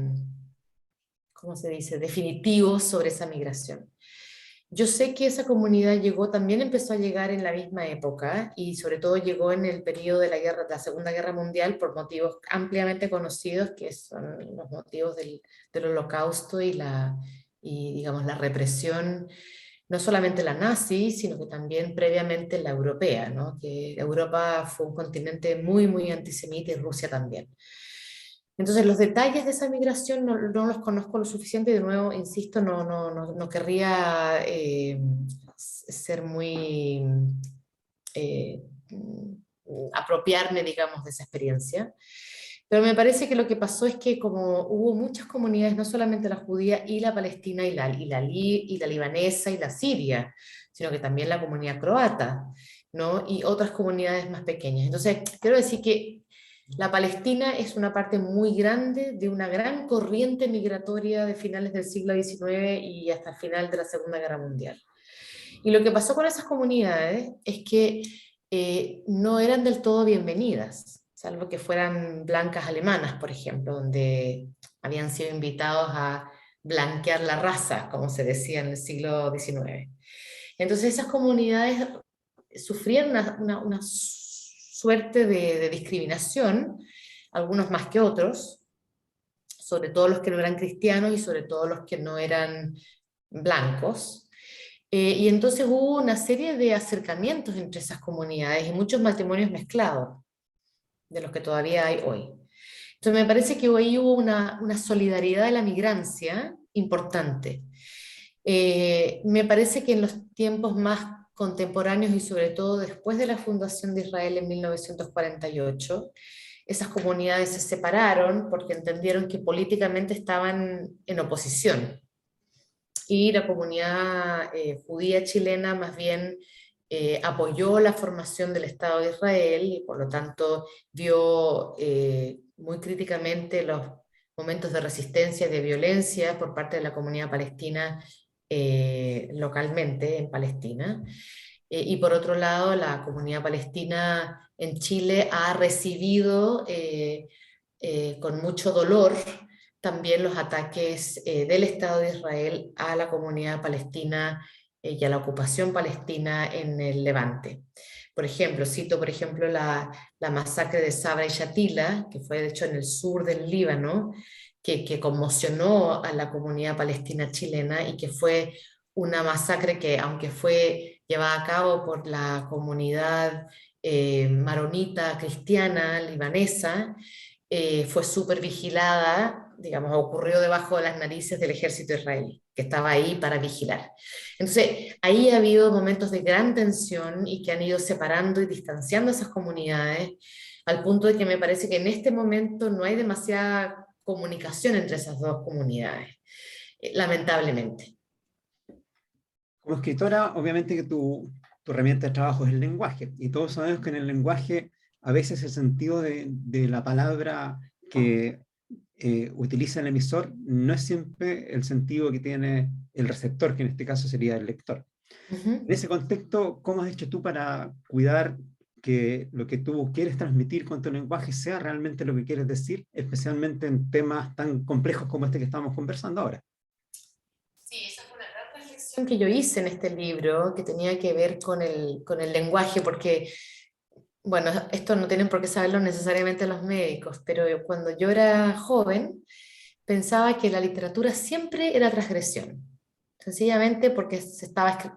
S3: ¿cómo se dice?, definitivo sobre esa migración. Yo sé que esa comunidad llegó, también empezó a llegar en la misma época y sobre todo llegó en el periodo de la Segunda Guerra Mundial por motivos ampliamente conocidos, que son los motivos del Holocausto y digamos, la represión, no solamente la nazi, sino que también previamente la europea, ¿no? Que Europa fue un continente muy, muy antisemita y Rusia también. Entonces, los detalles de esa migración no los conozco lo suficiente y de nuevo, insisto, no querría ser muy eh, apropiarme, digamos, de esa experiencia. Pero me parece que lo que pasó es que como hubo muchas comunidades, no solamente la judía y la palestina y la libanesa y la siria, sino que también la comunidad croata, ¿no? Y otras comunidades más pequeñas. Entonces, quiero decir que la Palestina es una parte muy grande de una gran corriente migratoria de finales del siglo XIX y hasta el final de la Segunda Guerra Mundial. Y lo que pasó con esas comunidades es que no eran del todo bienvenidas, salvo que fueran blancas alemanas, por ejemplo, donde habían sido invitados a blanquear la raza, como se decía en el siglo XIX. Entonces esas comunidades sufrieron una suerte de discriminación, algunos más que otros, sobre todo los que no eran cristianos y sobre todo los que no eran blancos. Y entonces hubo una serie de acercamientos entre esas comunidades y muchos matrimonios mezclados, de los que todavía hay hoy. Entonces me parece que ahí hubo una solidaridad de la migrancia importante. Me parece que en los tiempos más contemporáneos y sobre todo después de la fundación de Israel en 1948, esas comunidades se separaron porque entendieron que políticamente estaban en oposición y la comunidad judía chilena más bien apoyó la formación del Estado de Israel y por lo tanto vio muy críticamente los momentos de resistencia y de violencia por parte de la comunidad palestina localmente en Palestina. Y por otro lado, la comunidad palestina en Chile ha recibido con mucho dolor también los ataques del Estado de Israel a la comunidad palestina y a la ocupación palestina en el Levante. Por ejemplo, cito por ejemplo la masacre de Sabra y Shatila, que fue de hecho en el sur del Líbano, que conmocionó a la comunidad palestina chilena y que fue una masacre que, aunque fue llevada a cabo por la comunidad maronita cristiana libanesa, fue súper vigilada, digamos, ocurrió debajo de las narices del ejército israelí, que estaba ahí para vigilar. Entonces, ahí ha habido momentos de gran tensión y que han ido separando y distanciando esas comunidades, al punto de que me parece que en este momento no hay demasiada comunicación entre esas dos comunidades, lamentablemente.
S2: Como escritora, obviamente que tu herramienta de trabajo es el lenguaje, y todos sabemos que en el lenguaje a veces el sentido de la palabra que utiliza el emisor no es siempre el sentido que tiene el receptor, que en este caso sería el lector. En ese contexto, ¿cómo has hecho tú para cuidar que lo que tú quieres transmitir con tu lenguaje sea realmente lo que quieres decir, especialmente en temas tan complejos como este que estamos conversando ahora?
S3: Sí, esa fue una gran reflexión que yo hice en este libro, que tenía que ver con el lenguaje, porque Bueno, esto no tienen por qué saberlo necesariamente los médicos, pero cuando yo era joven pensaba que la literatura siempre era transgresión, sencillamente porque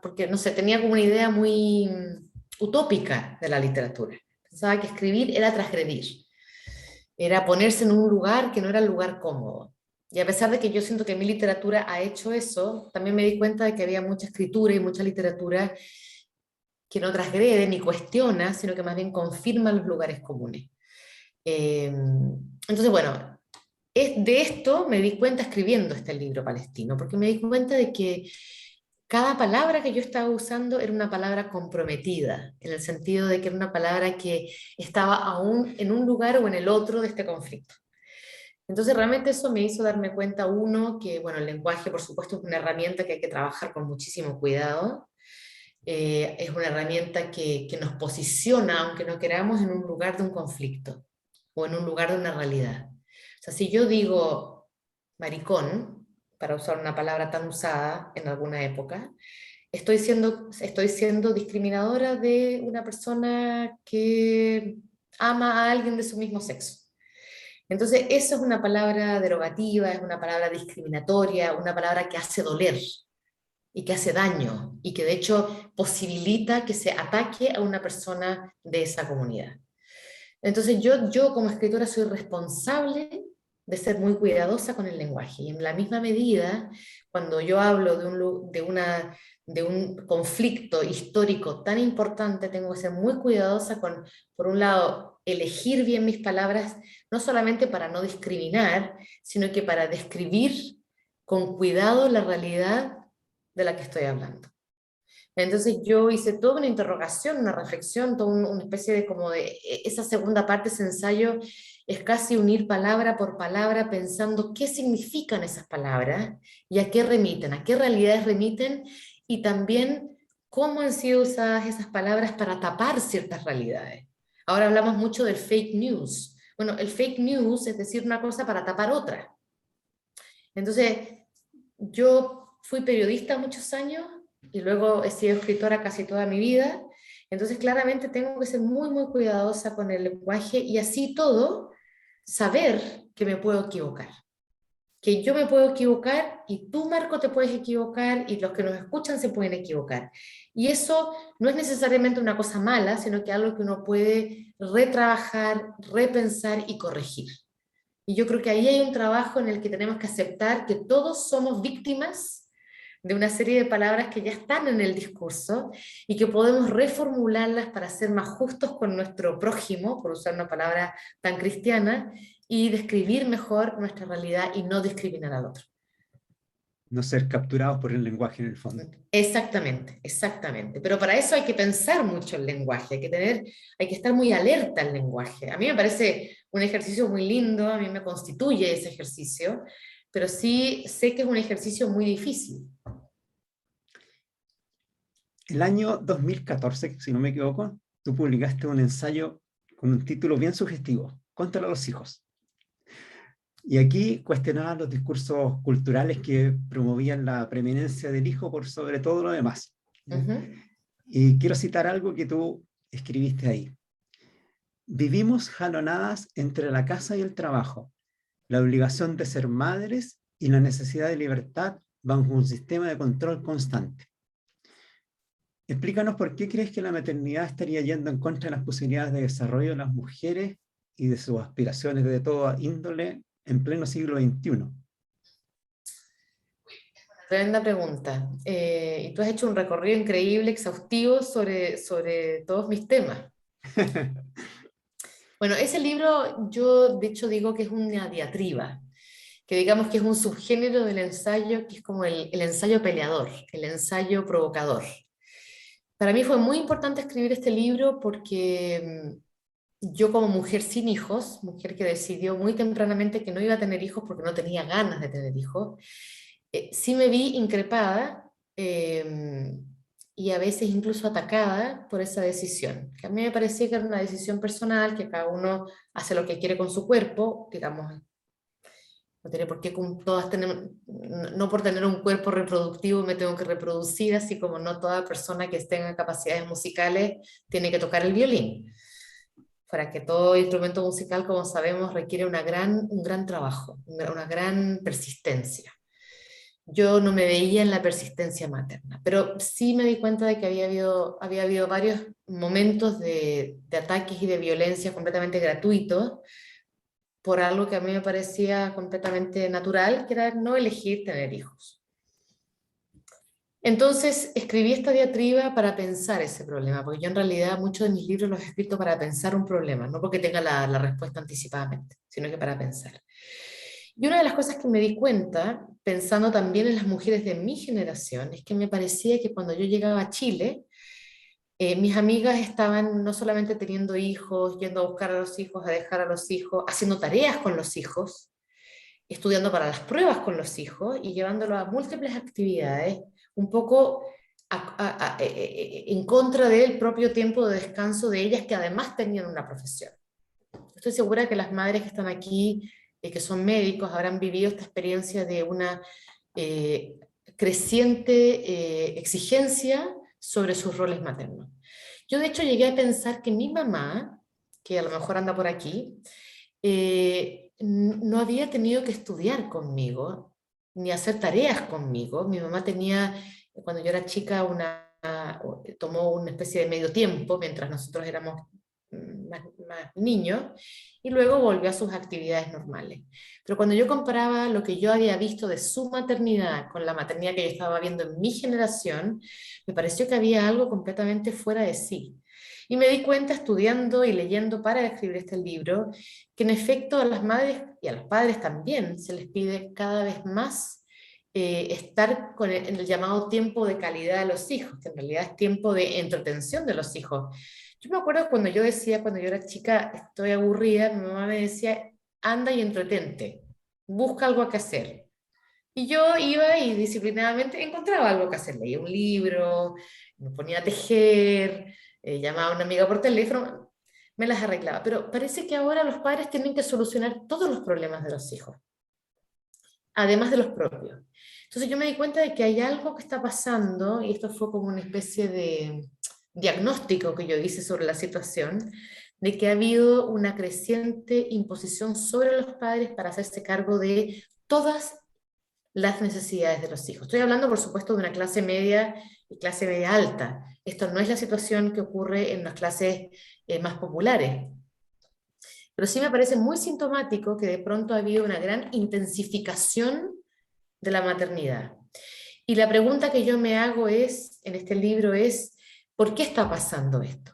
S3: porque no sé, tenía como una idea muy utópica de la literatura. Pensaba que escribir era transgredir, era ponerse en un lugar que no era el lugar cómodo. Y a pesar de que yo siento que mi literatura ha hecho eso, también me di cuenta de que había mucha escritura y mucha literatura que no transgrede ni cuestiona, sino que más bien confirma los lugares comunes. Entonces, bueno, de esto me di cuenta escribiendo este libro palestino, porque me di cuenta de que cada palabra que yo estaba usando era una palabra comprometida, en el sentido de que era una palabra que estaba aún en un lugar o en el otro de este conflicto. Entonces realmente eso me hizo darme cuenta, uno, que bueno, el lenguaje por supuesto es una herramienta que hay que trabajar con muchísimo cuidado, es una herramienta que nos posiciona, aunque no queramos, en un lugar de un conflicto o en un lugar de una realidad. O sea, si yo digo maricón, para usar una palabra tan usada en alguna época, estoy siendo discriminadora de una persona que ama a alguien de su mismo sexo. Entonces, eso es una palabra derogativa, es una palabra discriminatoria, una palabra que hace doler y que hace daño y que de hecho posibilita que se ataque a una persona de esa comunidad. Entonces yo como escritora soy responsable de ser muy cuidadosa con el lenguaje y en la misma medida, cuando yo hablo de un conflicto histórico tan importante, tengo que ser muy cuidadosa con, por un lado, elegir bien mis palabras, no solamente para no discriminar, sino que para describir con cuidado la realidad de la que estoy hablando. Entonces yo hice toda una interrogación, una reflexión, toda una especie de como de, esa segunda parte, ese ensayo, es casi unir palabra por palabra pensando qué significan esas palabras y a qué remiten, a qué realidades remiten y también cómo han sido usadas esas palabras para tapar ciertas realidades. Ahora hablamos mucho del fake news. Bueno, el fake news es decir una cosa para tapar otra. Entonces, yo fui periodista muchos años y luego he sido escritora casi toda mi vida, entonces claramente tengo que ser muy, muy cuidadosa con el lenguaje y así todo, saber que me puedo equivocar. Que yo me puedo equivocar y tú, Marco, te puedes equivocar y los que nos escuchan se pueden equivocar. Y eso no es necesariamente una cosa mala, sino que algo que uno puede retrabajar, repensar y corregir. Y yo creo que ahí hay un trabajo en el que tenemos que aceptar que todos somos víctimas de una serie de palabras que ya están en el discurso y que podemos reformularlas para ser más justos con nuestro prójimo, por usar una palabra tan cristiana, y describir mejor nuestra realidad y no discriminar al otro.
S2: No ser capturados por el lenguaje en el fondo.
S3: Exactamente, exactamente. Pero para eso hay que pensar mucho el lenguaje, hay que estar muy alerta al lenguaje. A mí me parece un ejercicio muy lindo, a mí me constituye ese ejercicio, pero sí sé que es un ejercicio muy difícil.
S2: El año 2014, si no me equivoco, tú publicaste un ensayo con un título bien sugestivo, Contra los hijos. Y aquí cuestionaba los discursos culturales que promovían la preeminencia del hijo por sobre todo lo demás. Y quiero citar algo que tú escribiste ahí. Vivimos jalonadas entre la casa y el trabajo, la obligación de ser madres y la necesidad de libertad bajo un sistema de control constante. Explícanos por qué crees que la maternidad estaría yendo en contra de las posibilidades de desarrollo de las mujeres y de sus aspiraciones de toda índole en pleno siglo XXI.
S3: Tremenda pregunta. Y tú has hecho un recorrido increíble, exhaustivo sobre todos mis temas. Bueno, ese libro yo de hecho digo que es una diatriba, que digamos que es un subgénero del ensayo que es como el ensayo peleador, el ensayo provocador. Para mí fue muy importante escribir este libro porque yo como mujer sin hijos, mujer que decidió muy tempranamente que no iba a tener hijos porque no tenía ganas de tener hijos, sí me vi increpada y a veces incluso atacada por esa decisión, que a mí me parecía que era una decisión personal, que cada uno hace lo que quiere con su cuerpo, digamos, no tiene por qué todas tener, no por tener un cuerpo reproductivo me tengo que reproducir, así como no toda persona que tenga capacidades musicales tiene que tocar el violín. para que todo instrumento musical, como sabemos, requiere un gran trabajo, una gran persistencia. Yo no me veía en la persistencia materna, pero sí me di cuenta de que había habido varios momentos de ataques y de violencia completamente gratuitos por algo que a mí me parecía completamente natural, que era no elegir tener hijos. Entonces escribí esta diatriba para pensar ese problema, porque yo en realidad muchos de mis libros los he escrito para pensar un problema, no porque tenga la respuesta anticipadamente, sino que para pensar. Y una de las cosas que me di cuenta, pensando también en las mujeres de mi generación, es que me parecía que cuando yo llegaba a Chile, mis amigas estaban no solamente teniendo hijos, yendo a buscar a los hijos, a dejar a los hijos, haciendo tareas con los hijos, estudiando para las pruebas con los hijos y llevándolos a múltiples actividades, un poco en contra del propio tiempo de descanso de ellas, que además tenían una profesión. Estoy segura que las madres que están aquí, que son médicos, habrán vivido esta experiencia de una creciente exigencia sobre sus roles maternos. Yo de hecho llegué a pensar que mi mamá, que a lo mejor anda por aquí, no había tenido que estudiar conmigo, ni hacer tareas conmigo. Mi mamá tenía, cuando yo era chica, tomó una especie de medio tiempo, mientras nosotros éramos más niños, y luego volvió a sus actividades normales. Pero cuando yo comparaba lo que yo había visto de su maternidad con la maternidad que yo estaba viendo en mi generación, me pareció que había algo completamente fuera de sí. Y me di cuenta estudiando y leyendo para escribir este libro, que en efecto a las madres y a los padres también se les pide cada vez más estar en el llamado tiempo de calidad de los hijos, que en realidad es tiempo de entretención de los hijos. Yo me acuerdo cuando yo decía, cuando yo era chica, estoy aburrida, mi mamá me decía, anda y entretente, busca algo que hacer. Y yo iba y disciplinadamente encontraba algo que hacer, leía un libro, me ponía a tejer, llamaba a una amiga por teléfono, me las arreglaba. Pero parece que ahora los padres tienen que solucionar todos los problemas de los hijos, además de los propios. Entonces yo me di cuenta de que hay algo que está pasando, y esto fue como una especie de diagnóstico que yo hice sobre la situación, de que ha habido una creciente imposición sobre los padres para hacerse cargo de todas las necesidades de los hijos. Estoy hablando, por supuesto, de una clase media y clase media alta. Esto no es la situación que ocurre en las clases más populares. Pero sí me parece muy sintomático que de pronto ha habido una gran intensificación de la maternidad. Y la pregunta que yo me hago en este libro es, ¿por qué está pasando esto?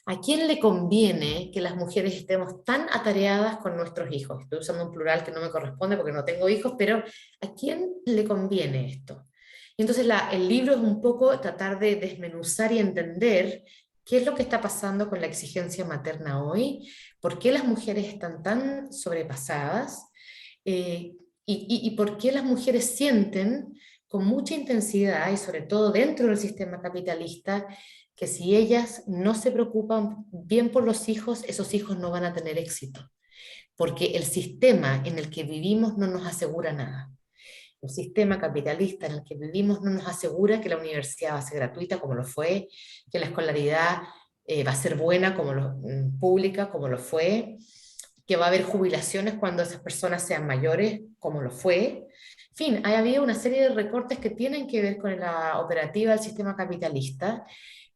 S3: ¿A quién le conviene que las mujeres estemos tan atareadas con nuestros hijos? Estoy usando un plural que no me corresponde porque no tengo hijos, pero ¿a quién le conviene esto? Y entonces el libro es un poco tratar de desmenuzar y entender qué es lo que está pasando con la exigencia materna hoy, por qué las mujeres están tan sobrepasadas, y por qué las mujeres sienten con mucha intensidad, y sobre todo dentro del sistema capitalista, que si ellas no se preocupan bien por los hijos, esos hijos no van a tener éxito, porque el sistema en el que vivimos no nos asegura nada. El sistema capitalista en el que vivimos no nos asegura que la universidad va a ser gratuita como lo fue, que la escolaridad va a ser buena pública como lo fue, que va a haber jubilaciones cuando esas personas sean mayores como lo fue. En fin, ha habido una serie de recortes que tienen que ver con la operativa del sistema capitalista,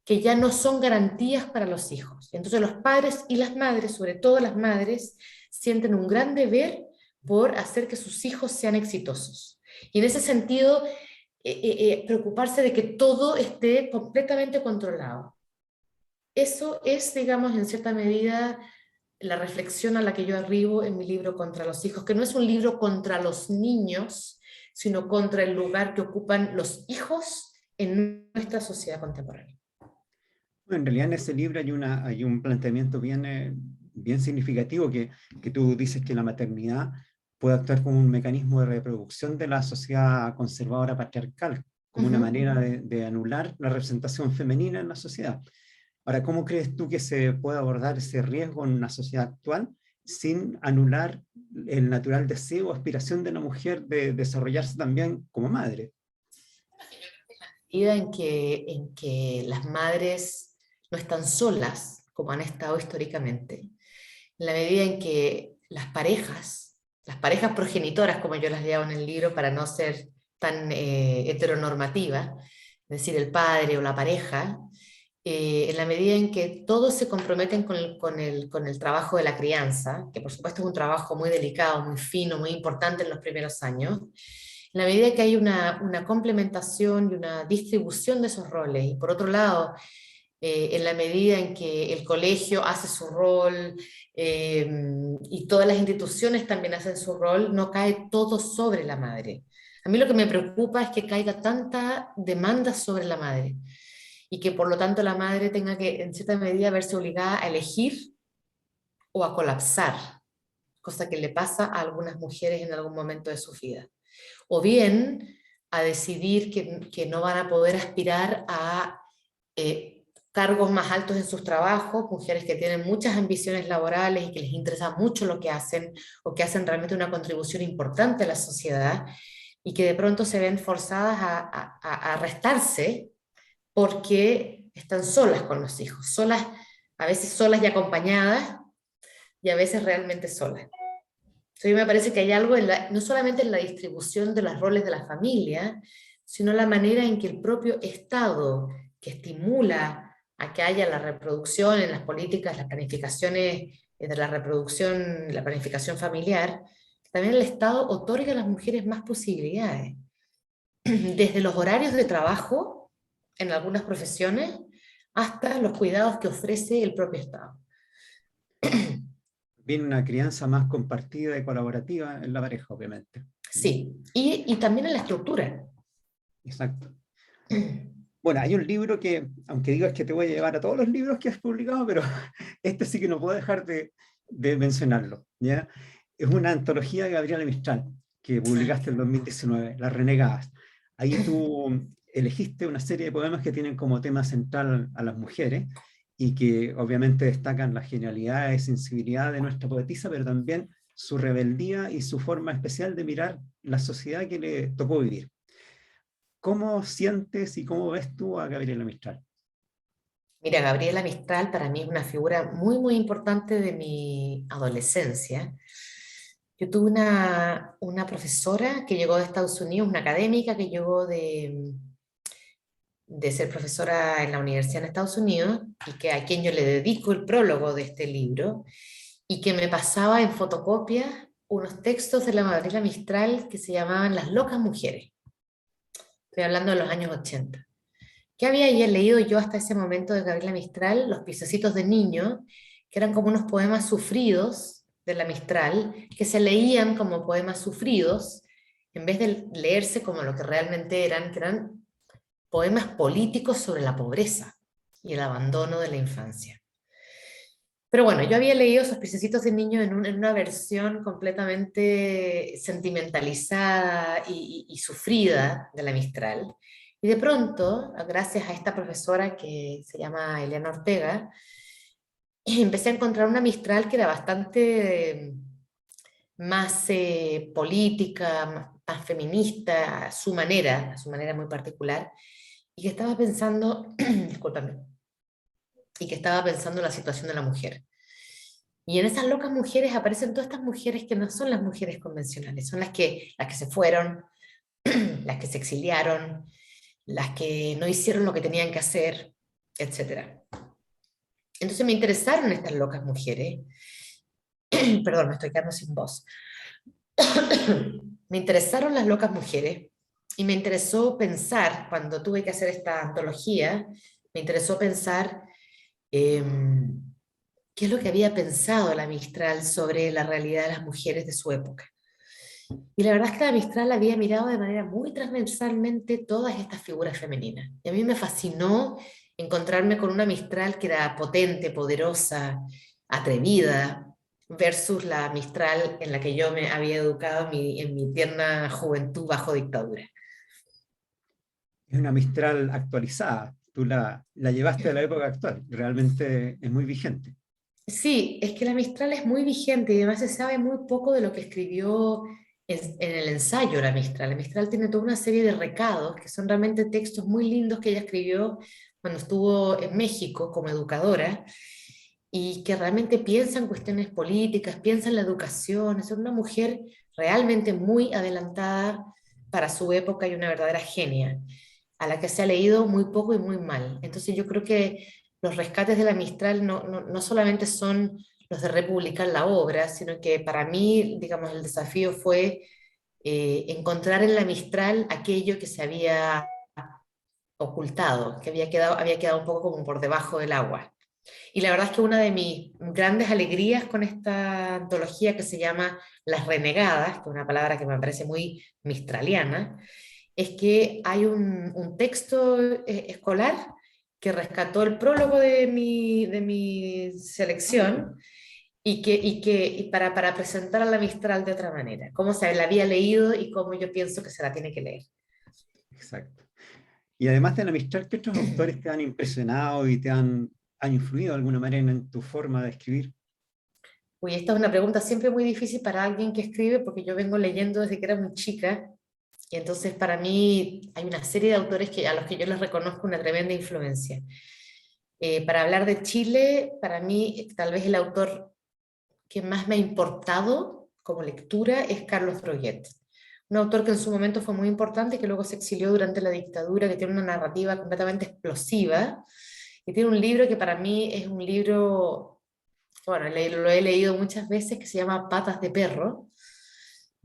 S3: que ya no son garantías para los hijos. Entonces los padres y las madres, sobre todo las madres, sienten un gran deber por hacer que sus hijos sean exitosos. Y en ese sentido, preocuparse de que todo esté completamente controlado. Eso es, digamos, en cierta medida, la reflexión a la que yo arribo en mi libro Contra los hijos, que no es un libro contra los niños, sino contra el lugar que ocupan los hijos en nuestra sociedad contemporánea.
S2: Bueno, en realidad en ese libro hay un planteamiento bien significativo que tú dices que la maternidad puede actuar como un mecanismo de reproducción de la sociedad conservadora patriarcal, como una manera de anular la representación femenina en la sociedad. Ahora, ¿cómo crees tú que se puede abordar ese riesgo en una sociedad actual sin anular el natural deseo o aspiración de la mujer de desarrollarse también como madre?
S3: En que las madres no están solas, como han estado históricamente, en la medida en que las parejas progenitoras, como yo las llamo en el libro, para no ser tan heteronormativa, es decir, el padre o la pareja, en la medida en que todos se comprometen con el trabajo de la crianza, que por supuesto es un trabajo muy delicado, muy fino, muy importante en los primeros años, en la medida que hay una complementación y una distribución de esos roles, y por otro lado, en la medida en que el colegio hace su rol y todas las instituciones también hacen su rol, no cae todo sobre la madre. A mí lo que me preocupa es que caiga tanta demanda sobre la madre y que por lo tanto la madre tenga que, en cierta medida, verse obligada a elegir o a colapsar, cosa que le pasa a algunas mujeres en algún momento de su vida. O bien a decidir que no van a poder aspirar a cargos más altos en sus trabajos, mujeres que tienen muchas ambiciones laborales y que les interesa mucho lo que hacen, o que hacen realmente una contribución importante a la sociedad, y que de pronto se ven forzadas a restarse porque están solas con los hijos, solas, a veces solas y acompañadas, y a veces realmente solas. Entonces, a mí me parece que hay algo, no solamente en la distribución de los roles de la familia, sino la manera en que el propio Estado, que estimula a que haya la reproducción en las políticas, las planificaciones de la reproducción, la planificación familiar, también el Estado otorga a las mujeres más posibilidades, desde los horarios de trabajo en algunas profesiones hasta los cuidados que ofrece el propio Estado.
S2: Viene una crianza más compartida y colaborativa en la pareja, obviamente.
S3: Sí, y también en la estructura.
S2: Exacto. Bueno, hay un libro que, aunque digas que te voy a llevar a todos los libros que has publicado, pero este sí que no puedo dejar de mencionarlo, ¿ya? Es una antología de Gabriela Mistral, que publicaste en 2019, Las Renegadas. Ahí tú elegiste una serie de poemas que tienen como tema central a las mujeres, y que obviamente destacan la genialidad y sensibilidad de nuestra poetisa, pero también su rebeldía y su forma especial de mirar la sociedad que le tocó vivir. ¿Cómo sientes y cómo ves tú a Gabriela Mistral?
S3: Mira, Gabriela Mistral para mí es una figura muy, muy importante de mi adolescencia. Yo tuve una profesora que llegó de Estados Unidos, una académica que llegó de ser profesora en la universidad en Estados Unidos, y que a quien yo le dedico el prólogo de este libro, y que me pasaba en fotocopia unos textos de la Gabriela Mistral que se llamaban Las locas mujeres. Estoy hablando de los años 80. ¿Qué había ya leído yo hasta ese momento de Gabriela Mistral? Los piececitos de niño, que eran como unos poemas sufridos de la Mistral, que se leían como poemas sufridos, en vez de leerse como lo que realmente eran, que eran poemas políticos sobre la pobreza y el abandono de la infancia. Pero bueno, yo había leído esos piececitos de niño en una versión completamente sentimentalizada y sufrida de la Mistral. Y de pronto, gracias a esta profesora que se llama Elena Ortega, empecé a encontrar una Mistral que era bastante más política, más feminista, a su manera muy particular, y que estaba pensando, discúlpame, y que estaba pensando en la situación de la mujer. Y en esas locas mujeres aparecen todas estas mujeres que no son las mujeres convencionales, son las que se fueron, las que se exiliaron, las que no hicieron lo que tenían que hacer, etc. Entonces me interesaron estas locas mujeres. Perdón, me estoy quedando sin voz. Me interesaron las locas mujeres y me interesó pensar, cuando tuve que hacer esta antología, me interesó pensar qué es lo que había pensado la Mistral sobre la realidad de las mujeres de su época. Y la verdad es que la Mistral había mirado de manera muy transversalmente todas estas figuras femeninas. Y a mí me fascinó encontrarme con una Mistral que era potente, poderosa, atrevida, versus la Mistral en la que yo me había educado en mi tierna juventud bajo dictadura.
S2: Es una Mistral actualizada, tú la llevaste a la época actual, realmente es muy vigente.
S3: Sí, es que la Mistral es muy vigente y además se sabe muy poco de lo que escribió en el ensayo la Mistral. La Mistral tiene toda una serie de recados que son realmente textos muy lindos que ella escribió cuando estuvo en México como educadora, y que realmente piensa en cuestiones políticas, piensa en la educación, es una mujer realmente muy adelantada para su época y una verdadera genia, a la que se ha leído muy poco y muy mal. Entonces yo creo que los rescates de la Mistral no solamente son los de republicar la obra, sino que para mí, digamos, el desafío fue encontrar en la Mistral aquello que se había ocultado, que había quedado un poco como por debajo del agua. Y la verdad es que una de mis grandes alegrías con esta antología que se llama Las Renegadas, que es una palabra que me parece muy mistraliana, es que hay un texto escolar que rescató el prólogo de mi selección y para presentar a la Mistral de otra manera, cómo se la había leído y cómo yo pienso que se la tiene que leer.
S2: Exacto. Y además de la Mistral, ¿qué otros autores te han impresionado y han influido de alguna manera en tu forma de escribir?
S3: Uy, esta es una pregunta siempre muy difícil para alguien que escribe, porque yo vengo leyendo desde que era muy chica, y entonces para mí hay una serie de autores a los que yo les reconozco una tremenda influencia. Para hablar de Chile, para mí tal vez el autor que más me ha importado como lectura es Carlos Droguet. Un autor que en su momento fue muy importante y que luego se exilió durante la dictadura, que tiene una narrativa completamente explosiva, y tiene un libro que para mí es un libro, bueno, lo he leído muchas veces, que se llama Patas de Perro,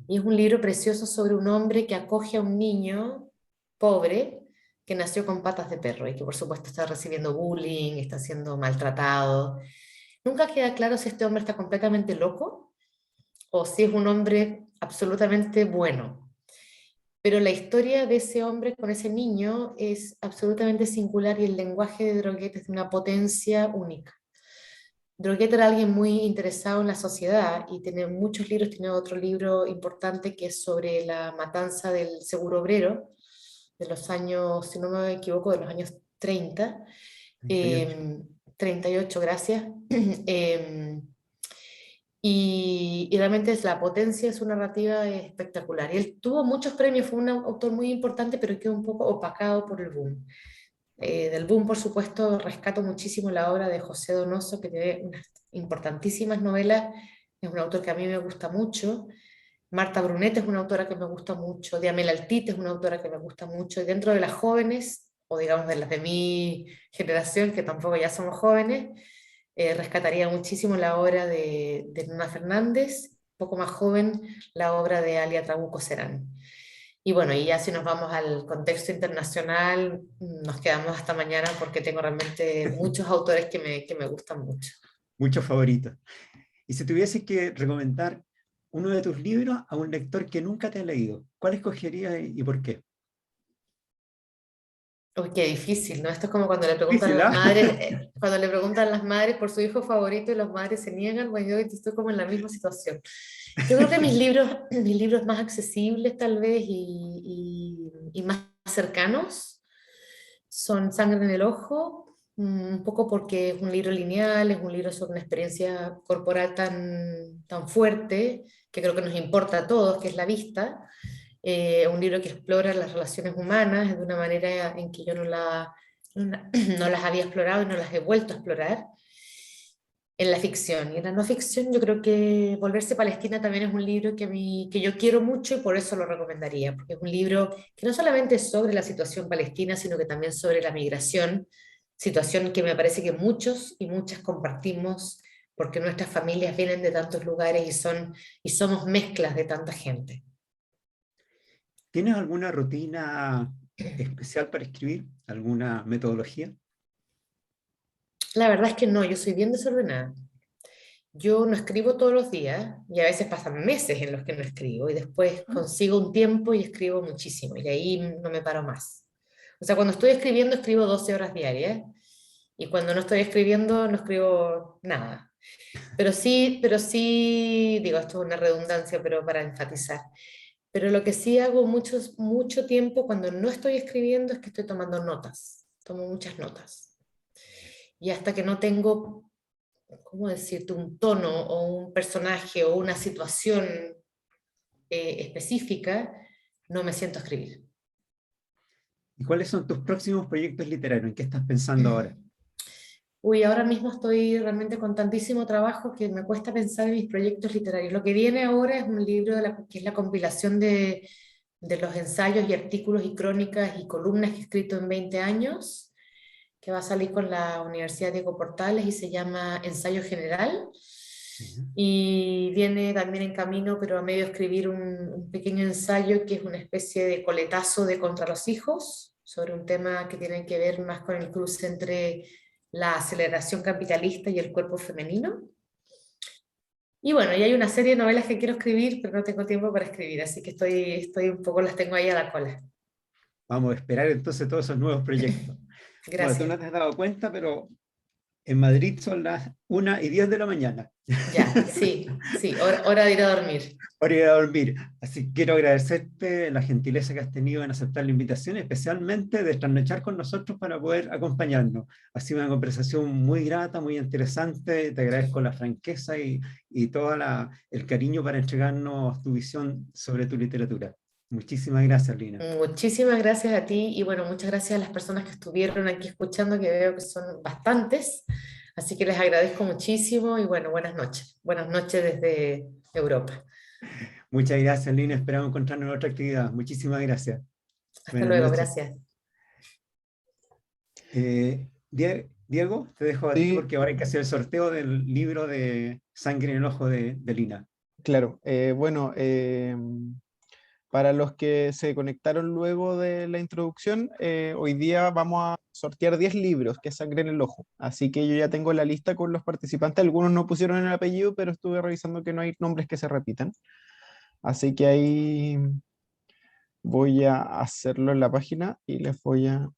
S3: y es un libro precioso sobre un hombre que acoge a un niño pobre que nació con patas de perro y que por supuesto está recibiendo bullying, está siendo maltratado. Nunca queda claro si este hombre está completamente loco o si es un hombre absolutamente bueno. Pero la historia de ese hombre con ese niño es absolutamente singular y el lenguaje de Droguet es de una potencia única. Droguet era alguien muy interesado en la sociedad y tiene muchos libros, tiene otro libro importante que es sobre la matanza del seguro obrero de los años, si no me equivoco, de los años 30,
S2: 38.
S3: 38, gracias. Eh, y realmente es la potencia de su narrativa es espectacular. Y él tuvo muchos premios, fue un autor muy importante, pero quedó un poco opacado por el boom. Del boom, por supuesto, rescato muchísimo la obra de José Donoso, que tiene unas importantísimas novelas. Es un autor que a mí me gusta mucho. Marta Brunet es una autora que me gusta mucho. Diamela Altite es una autora que me gusta mucho. Y dentro de las jóvenes, o digamos de las de mi generación, que tampoco ya somos jóvenes, rescataría muchísimo la obra de Nuna Fernández, poco más joven, la obra de Alia Trabuco Serán. Y bueno, y ya si nos vamos al contexto internacional, nos quedamos hasta mañana porque tengo realmente muchos autores que me gustan mucho.
S2: Muchos favoritos. Y si tuviese que recomendar uno de tus libros a un lector que nunca te ha leído, ¿cuál escogerías y por qué?
S3: Uy, qué difícil, ¿no? Esto es como cuando le preguntan a
S2: Difícil,
S3: las
S2: ¿ah?
S3: madres, cuando le preguntan a las madres por su hijo favorito y las madres se niegan, pues yo estoy como en la misma situación. Yo creo que mis libros más accesibles tal vez y más cercanos son Sangre en el Ojo, un poco porque es un libro lineal, es un libro sobre una experiencia corporal tan fuerte, que creo que nos importa a todos, que es la vista. Un libro que explora las relaciones humanas de una manera en que yo no las había explorado y no las he vuelto a explorar en la ficción. Y en la no ficción yo creo que Volverse Palestina también es un libro que yo quiero mucho y por eso lo recomendaría, porque es un libro que no solamente es sobre la situación palestina, sino que también sobre la migración, situación que me parece que muchos y muchas compartimos porque nuestras familias vienen de tantos lugares y somos mezclas de tanta gente.
S2: ¿Tienes alguna rutina especial para escribir? ¿Alguna metodología?
S3: La verdad es que no, yo soy bien desordenada. Yo no escribo todos los días y a veces pasan meses en los que no escribo y después consigo un tiempo y escribo muchísimo y ahí no me paro más. O sea, cuando estoy escribiendo escribo 12 horas diarias y cuando no estoy escribiendo no escribo nada. Pero sí, digo, esto es una redundancia, pero para enfatizar. Pero lo que sí hago mucho tiempo cuando no estoy escribiendo es que estoy tomando notas. Tomo muchas notas. Y hasta que no tengo, ¿cómo decirte?, un tono o un personaje o una situación específica, no me siento a escribir.
S2: ¿Y cuáles son tus próximos proyectos literarios? ¿En qué estás pensando ahora?
S3: Uy, ahora mismo estoy realmente con tantísimo trabajo que me cuesta pensar en mis proyectos literarios. Lo que viene ahora es un libro que es la compilación de los ensayos y artículos y crónicas y columnas que he escrito en 20 años, que va a salir con la Universidad Diego Portales y se llama Ensayo General. Y viene también en camino, pero a medio escribir un pequeño ensayo que es una especie de coletazo de Contra los hijos, sobre un tema que tiene que ver más con el cruce entre la aceleración capitalista y el cuerpo femenino. Y bueno, y hay una serie de novelas que quiero escribir, pero no tengo tiempo para escribir, así que estoy un poco, las tengo ahí a la cola.
S2: Vamos a esperar entonces todos esos nuevos proyectos. Bueno, tú
S3: Gracias.
S2: no te has dado cuenta, pero en Madrid son las 1:10 de la mañana.
S3: Ya, sí, sí, hora de ir a dormir.
S2: Hora de ir a dormir. Así que quiero agradecerte la gentileza que has tenido en aceptar la invitación, especialmente de trasnochar con nosotros para poder acompañarnos. Ha sido una conversación muy grata, muy interesante. Te agradezco la franqueza y todo el cariño para entregarnos tu visión sobre tu literatura. Muchísimas gracias, Lina.
S3: Muchísimas gracias a ti y bueno, muchas gracias a las personas que estuvieron aquí escuchando, que veo que son bastantes. Así que les agradezco muchísimo y bueno, buenas noches. Buenas noches desde Europa.
S2: Muchas gracias, Lina. Esperamos encontrarnos en otra actividad. Muchísimas gracias.
S3: Hasta
S2: Buenas
S3: luego,
S2: noches.
S3: gracias.
S2: Diego, te dejo a ti
S1: Sí,
S2: porque ahora hay que hacer el sorteo del libro de Sangre en el Ojo de Lina.
S1: claro. Bueno, para los que se conectaron luego de la introducción, hoy día vamos a sortear 10 libros, que es Sangre en el Ojo. Así que yo ya tengo la lista con los participantes. Algunos no pusieron el apellido, pero estuve revisando que no hay nombres que se repitan. Así que ahí voy a hacerlo en la página y les voy a